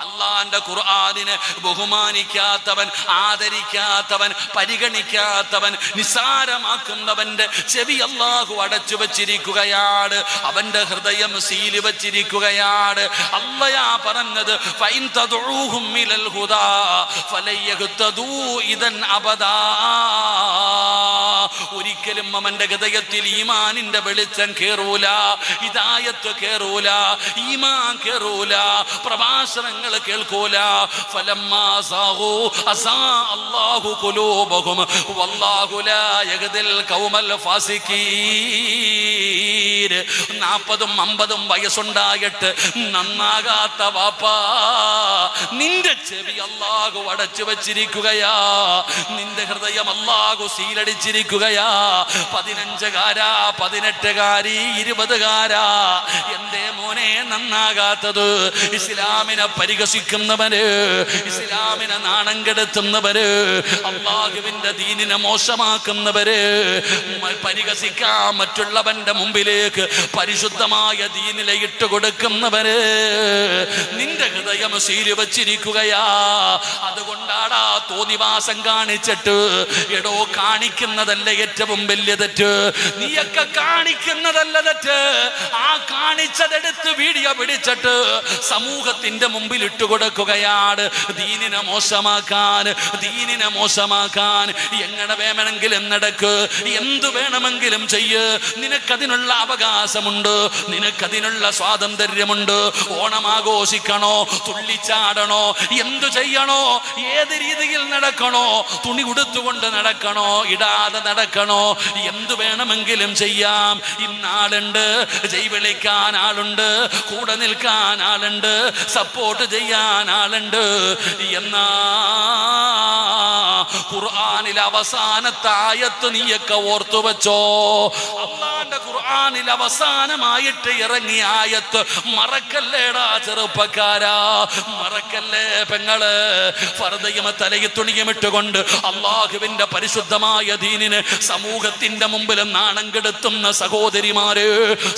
അല്ലാഹുവിന്റെ ഖുർആനിനെ ബഹുമാനിക്കാത്തവൻ, ആദരിക്കാത്തവൻ, പരിഗണിക്കാത്തവൻ, നിസാരമാക്കുന്നവന്റെ ചെവി അല്ലാഹു അടച്ചു വച്ചിരിക്കുകയാണ്. അവന്റെ ഹൃദയം സീല് വച്ചിരിക്കുകയാണ്. അല്ലാഹ് പറഞ്ഞത്, ഫൈൻ തദ്ഉഹും ഇലൽ ഹുദാ ഫലൻ യഹ്തദൂ ഇദൻ അബദാ. ഒരിക്കലും അവന്റെ ഹൃദയത്തിൽ ഈമാനിന്റെ വെളിച്ചം കേറൂല, ഹിദായത്ത് കേറൂല, ഈമാൻ കേറൂല, പ്രഭാഷണങ്ങൾ കേൾക്കൂല. ഫലമ്മാ സാഗൂ അസാ അല്ലാഹു ഖുലൂബഹും വല്ലാഹു ലാ യഹ്ദിൽ ഖൗമൽ ഫാസിഖീൻ. 40ഉം 50ഉം വയസ്സുണ്ടായിട്ട് നന്നാകാത്ത വാപ്പാ, നിന്റെ ചെവി അല്ലാഹു അടച്ചു വച്ചിരിക്കുകയാ, നിന്റെ ഹൃദയം അല്ലാഹു സീലടിച്ചിരിക്കുകയാ. 15കാരാ, 18കാരി, 20കാരാ, എന്തേ മോനെ നന്നാകാത്തത്? ഇസ്ലാമിനെ പരിഹസിക്കുന്നവര്, ഇസ്ലാമിനെ നാണം കെടുത്തുന്നവര്, അല്ലാഹുവിന്റെ ദീനിനെ മോശമാക്കുന്നവര്, പരിഹസിക്കാൻ മറ്റുള്ളവന്റെ മുമ്പിലേക്ക് പരിശുദ്ധമായ ദീനിലെ ഇട്ടുകൊടുക്കുന്നവര്, നിന്റെ ഹൃദയം സീല് വച്ചിരിക്കുകയാ. അതുകൊണ്ടാടാ തോന്നിവാസം കാണിച്ചിട്ട്, എടോ കാണിക്കുന്നതല്ല ഏറ്റവും വലിയ തെറ്റ്, നീയൊക്കെ കാണിക്കുന്നതല്ല തെറ്റ്, ആ കാണിച്ചതെടുത്ത് വീഡിയോ പിടിച്ചിട്ട് സമൂഹത്തിന്റെ മുമ്പിൽ ഇട്ടുകൊടുക്കുകയാണ്. ദീനിനെ മോശമാക്കാൻ, ദീനിനെ മോശമാക്കാൻ. എങ്ങനെ വേണമെങ്കിലും നടക്ക്, എന്തു വേണമെങ്കിലും ചെയ്യ്, നിനക്കതിനുള്ള അവകാശമുണ്ട്, നിനക്കതിനുള്ള സ്വാതന്ത്ര്യമുണ്ട്. ഓണം ആഘോഷിക്കണോ, തുള്ളിച്ചാടണോ, എന്തു ചെയ്യണോ, ഏത് രീതിയിൽ നടക്കണോ, തുണി ഉടുത്തുകൊണ്ട് നടക്കണോ, ഇടാതെ നടക്കണോ, എന്തു വേണമെങ്കിലും ചെയ്യാം. ഇന്നാളുണ്ട്, ജയ് വിളിക്കാൻ ആളുണ്ട്, കൂടെ നിൽക്കാൻ ആളുണ്ട്, സപ്പോർട്ട് ചെയ്യാൻ ആളുണ്ട്. എന്നാ ഖുർആനിലെ അവസാനത്തെ ആയത്ത് നീയൊക്കെ ഓർത്തു വെച്ചോ. അല്ലാഹുവിന്റെ ഖുർആനിൽ അവസാനമായിട്ട് ഇറങ്ങിയ ആയത്ത് മറക്കല്ലേടാ ചെറുപ്പക്കാരാ, മറക്കല്ലേ പെങ്ങള്. ഫർദയും തലയിൽ തുണിയും ഇട്ടുകൊണ്ട് അല്ലാഹുവിന്റെ പരിശുദ്ധമായ ദീനിന് സമൂഹത്തിന്റെ മുമ്പിൽ നാണം കെടുത്തുന്ന സഹോദരിമാര്,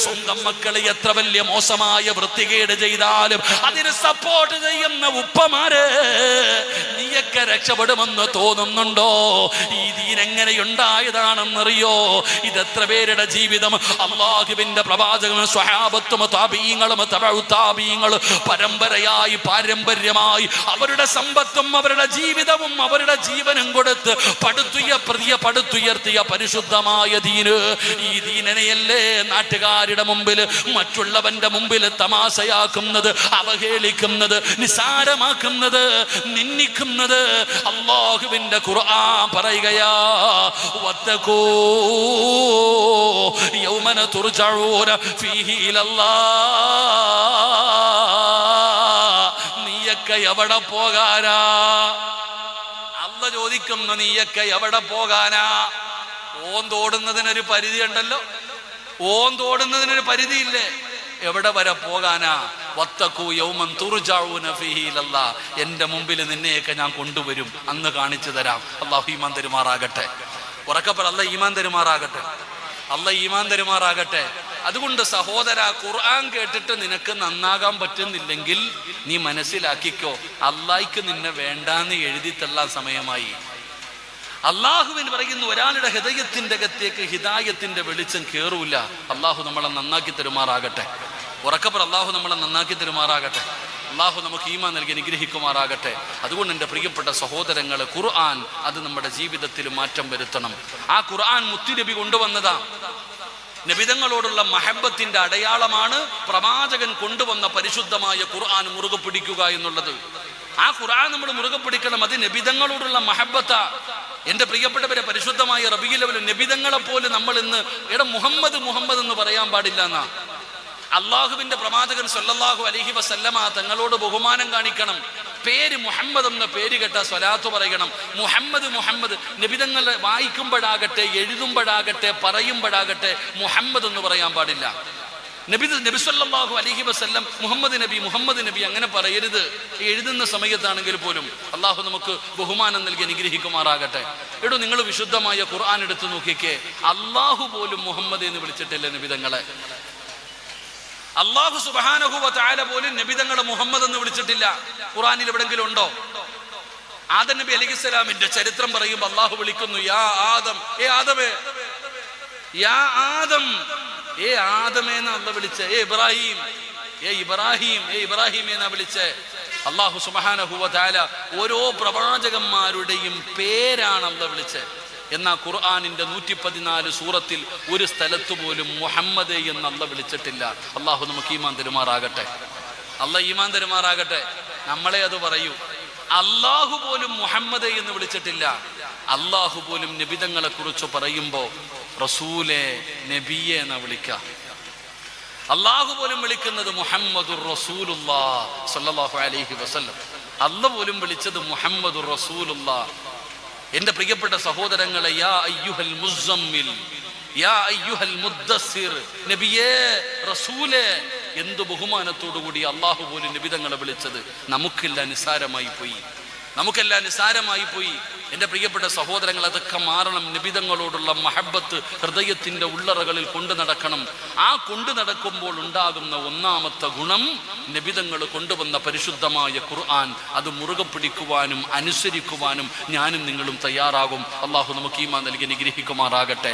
സ്വന്തം മക്കളെ എത്ര വലിയ മോശമായ വൃത്തികേട് ചെയ്താലും അതിന് സപ്പോർട്ട് ചെയ്യുന്ന ഉപ്പമാര്, നീയൊക്കെ രക്ഷപ്പെടുമെന്ന് തോന്നുന്നു. തോന്നുന്നുണ്ടോ? ഈ ദീൻ എങ്ങനെയുണ്ടായതാണെന്നറിയോ? ഇതെത്ര പേരുടെ ജീവിതം അള്ളാഹുവിന്റെ പ്രവാചകനും സ്വഹാബത്തും താബീങ്ങളും തബഉ താബീങ്ങളും പരമ്പരയായി പാരമ്പര്യമായി അവരുടെ സമ്പത്തും അവരുടെ ജീവിതവും അവരുടെ ജീവനും കൊടുത്ത് പടുത്തുയർത്തിയ പരിശുദ്ധമായ ദീന്. ഈ ദീനനെയല്ലേ നാട്ടുകാരുടെ മുമ്പിൽ മറ്റുള്ളവന്റെ മുമ്പിൽ തമാശയാക്കുന്നത്, അവഹേളിക്കുന്നത്, നിസാരമാക്കുന്നത്, നിന്ദിക്കുന്നത്? അല്ലാഹുവിന്റെ ഖുർആൻ പറയുകയാ, വത്തഖൂ യൗമന തുർജഊന ഫീഹി ഇലല്ലാഹ്. നീയൊക്കെ എവിടെ പോകാനാ? അല്ല ചോദിക്കുന്നു, നീയൊക്കെ എവിടെ പോകാനാ? ഓന്തോടുന്നതിനൊരു പരിധി ഉണ്ടല്ലോ, ഓന്തോടുന്നതിനൊരു പരിധിയില്ലേ? എവിടെ വരെ പോകാനാ? വത്തഖൂ യൗമൻ തുർജഊന ഫീഹി ഇലല്ലാഹ്. എൻ്റെ മുമ്പിൽ നിന്നെയൊക്കെ ഞാൻ കൊണ്ടുവരും, അന്ന് കാണിച്ചു തരാം. അല്ലാഹു ഈമാൻ തരുമാറാകട്ടെ. ഉറക്കപ്പറ, അല്ല ഈമാൻ തരുമാറാകട്ടെ, അല്ല ഈമാൻ തരുമാറാകട്ടെ. അതുകൊണ്ട് സഹോദര, ഖുർആൻ കേട്ടിട്ട് നിനക്ക് നന്നാകാൻ പറ്റുന്നില്ലെങ്കിൽ നീ മനസ്സിലാക്കിക്കോ, അല്ലാഹ്ക്ക് നിന്നെ വേണ്ടാന്ന് എഴുതി തള്ളാൻ സമയമായി. അള്ളാഹുവിന് പറയുന്നു, ഒരാളുടെ ഹൃദയത്തിന്റെ അകത്തേക്ക് ഹിദായത്തിന്റെ വെളിച്ചം കേറൂല. അള്ളാഹു നമ്മളെ നന്നാക്കി തരുമാറാകട്ടെ. ഉറക്കപ്പുറം അള്ളാഹു നമ്മളെ നന്നാക്കി തരുമാറാകട്ടെ. അള്ളാഹു നമുക്ക് ഈമാൻ നൽകി അനുഗ്രഹിക്കുമാറാകട്ടെ. അതുകൊണ്ട് എൻ്റെ പ്രിയപ്പെട്ട സഹോദരങ്ങളെ, ഖുർആൻ അത് നമ്മുടെ ജീവിതത്തിൽ മാറ്റം വരുത്തണം. ആ ഖുർആൻ മുത്തുനബി കൊണ്ടുവന്നതാ. നബിതങ്ങളോടുള്ള മഹബത്തിന്റെ അടയാളമാണ് പ്രവാചകൻ കൊണ്ടുവന്ന പരിശുദ്ധമായ ഖുർആൻ മുറുകെ പിടിക്കുക എന്നുള്ളത്. ആ ഖുർആൻ നമ്മൾ മുറുകെ പിടിക്കണം. അത് നബിതങ്ങളോടുള്ള മഹബത്താ. എൻ്റെ പ്രിയപ്പെട്ടവരെ, പരിശുദ്ധമായ റബീഉൽ അവ്വൽ നബിതങ്ങളെ പോലെ നമ്മൾ ഇന്ന് മുഹമ്മദ് മുഹമ്മദ് എന്ന് പറയാൻ പാടില്ല എന്നാ. അള്ളാഹുവിന്റെ പ്രവാചകൻ സല്ലല്ലാഹു അലൈഹി വസല്ലമ തങ്ങളോട് ബഹുമാനം കാണിക്കണം. പേര് മുഹമ്മദ് എന്ന പേര് കേട്ട സ്വലാത്ത് പറയണം. മുഹമ്മദ് മുഹമ്മദ്. നബിതങ്ങൾ വായിക്കുമ്പോഴാകട്ടെ, എഴുതുമ്പോഴാകട്ടെ, പറയുമ്പോഴാകട്ടെ മുഹമ്മദ് എന്ന് പറയാൻ പാടില്ല. നബി സല്ലല്ലാഹു അലൈഹി വസല്ലം മുഹമ്മദ് നബി അങ്ങനെ പറയരുത്. എഴുതുന്ന സമയത്താണെങ്കിൽ പോലും അള്ളാഹു നമുക്ക് ബഹുമാനം നൽകി അനുഗ്രഹിക്കുമാറാകട്ടെ. നിങ്ങൾ വിശുദ്ധമായ ഖുർആൻ എടുത്തു നോക്കിക്കേ, അള്ളാഹു പോലും മുഹമ്മദ് എന്ന് വിളിച്ചിട്ടില്ല നബിതങ്ങളെ. അള്ളാഹു സുബ്ഹാനഹു വ തആല പോലും നബിതങ്ങളെ മുഹമ്മദ് എന്ന് വിളിച്ചിട്ടില്ല. ഖുർആനിൽ എവിടെങ്കിലും ഉണ്ടോ? ആദം നബി അലൈഹിസ്സലാമിന്റെ ചരിത്രം പറയുമ്പോൾ അള്ളാഹു വിളിക്കുന്നു, യാ ആദം, ഏ ആദമേ, യാ ആദം, ഏ ആദമേന്ന അല്ല വിളിച്ചേ. ഏ ഇബ്രാഹിം, ഏ ഇബ്രാഹിം, ഏ ഇബ്രാഹിം എന്നാ വിളിച്ചേ. അള്ളാഹു സുബ്ഹാനഹു വ തആല ഓരോ പ്രവാചകന്മാരുടെയും പേരാണ് അല്ല വിളിച്ചേ. എന്നാ ഖുർആനിന്റെ 114 സൂറത്തിൽ ഒരു സ്ഥലത്ത് പോലും മുഹമ്മദ് എന്നല്ല വിളിച്ചിട്ടില്ല. അള്ളാഹു നമുക്ക് ഈമാൻ തരുമാറാകട്ടെ. അല്ല ഈമാൻ തരുമാറാകട്ടെ. നമ്മളെ അത് പറയൂ. അള്ളാഹു പോലും മുഹമ്മദ് എന്ന് വിളിച്ചിട്ടില്ല. അള്ളാഹു പോലും നബിതങ്ങളെ കുറിച്ച് പറയുമ്പോ റസൂലെ, നബിയെ എന്നാ വിളിക്ക. അള്ളാഹു പോലും വിളിക്കുന്നത് മുഹമ്മദുർ റസൂലുള്ളാഹ് സ്വല്ലല്ലാഹു അലൈഹി വസല്ലം. അല്ല പോലും വിളിച്ചത് മുഹമ്മദുർ റസൂലുള്ളാഹ്. എൻ്റെ പ്രിയപ്പെട്ട സഹോദരങ്ങളെ, യാ അയ്യുഹൽ മുസമ്മിൽ, യാ അയ്യുഹൽ മുദ്ദസ്സിർ, നബിയേ, റസൂലേ, എന്തു ബഹുമാനത്തോടു കൂടി അള്ളാഹു പോലും നബിതങ്ങളെ വിളിച്ചത്. നമുക്കെല്ലാം നിസാരമായി പോയി, നമുക്കെല്ലാം നിസാരമായി പോയി. എൻ്റെ പ്രിയപ്പെട്ട സഹോദരങ്ങൾ, അതൊക്കെ മാറണം. നബിതങ്ങളോടുള്ള മഹബത്ത് ഹൃദയത്തിൻ്റെ ഉള്ളറകളിൽ കൊണ്ടു നടക്കണം. ആ കൊണ്ടു നടക്കുമ്പോൾ ഉണ്ടാകുന്ന ഒന്നാമത്തെ ഗുണം, നബിതങ്ങൾ കൊണ്ടുവന്ന പരിശുദ്ധമായ ഖുർആൻ അത് മുറുകെ പിടിക്കുവാനും അനുസരിക്കുവാനും ഞാനും നിങ്ങളും തയ്യാറാകും. അള്ളാഹു നമുക്ക് ഈമാൻ നൽകി അനുഗ്രഹിക്കുമാറാകട്ടെ.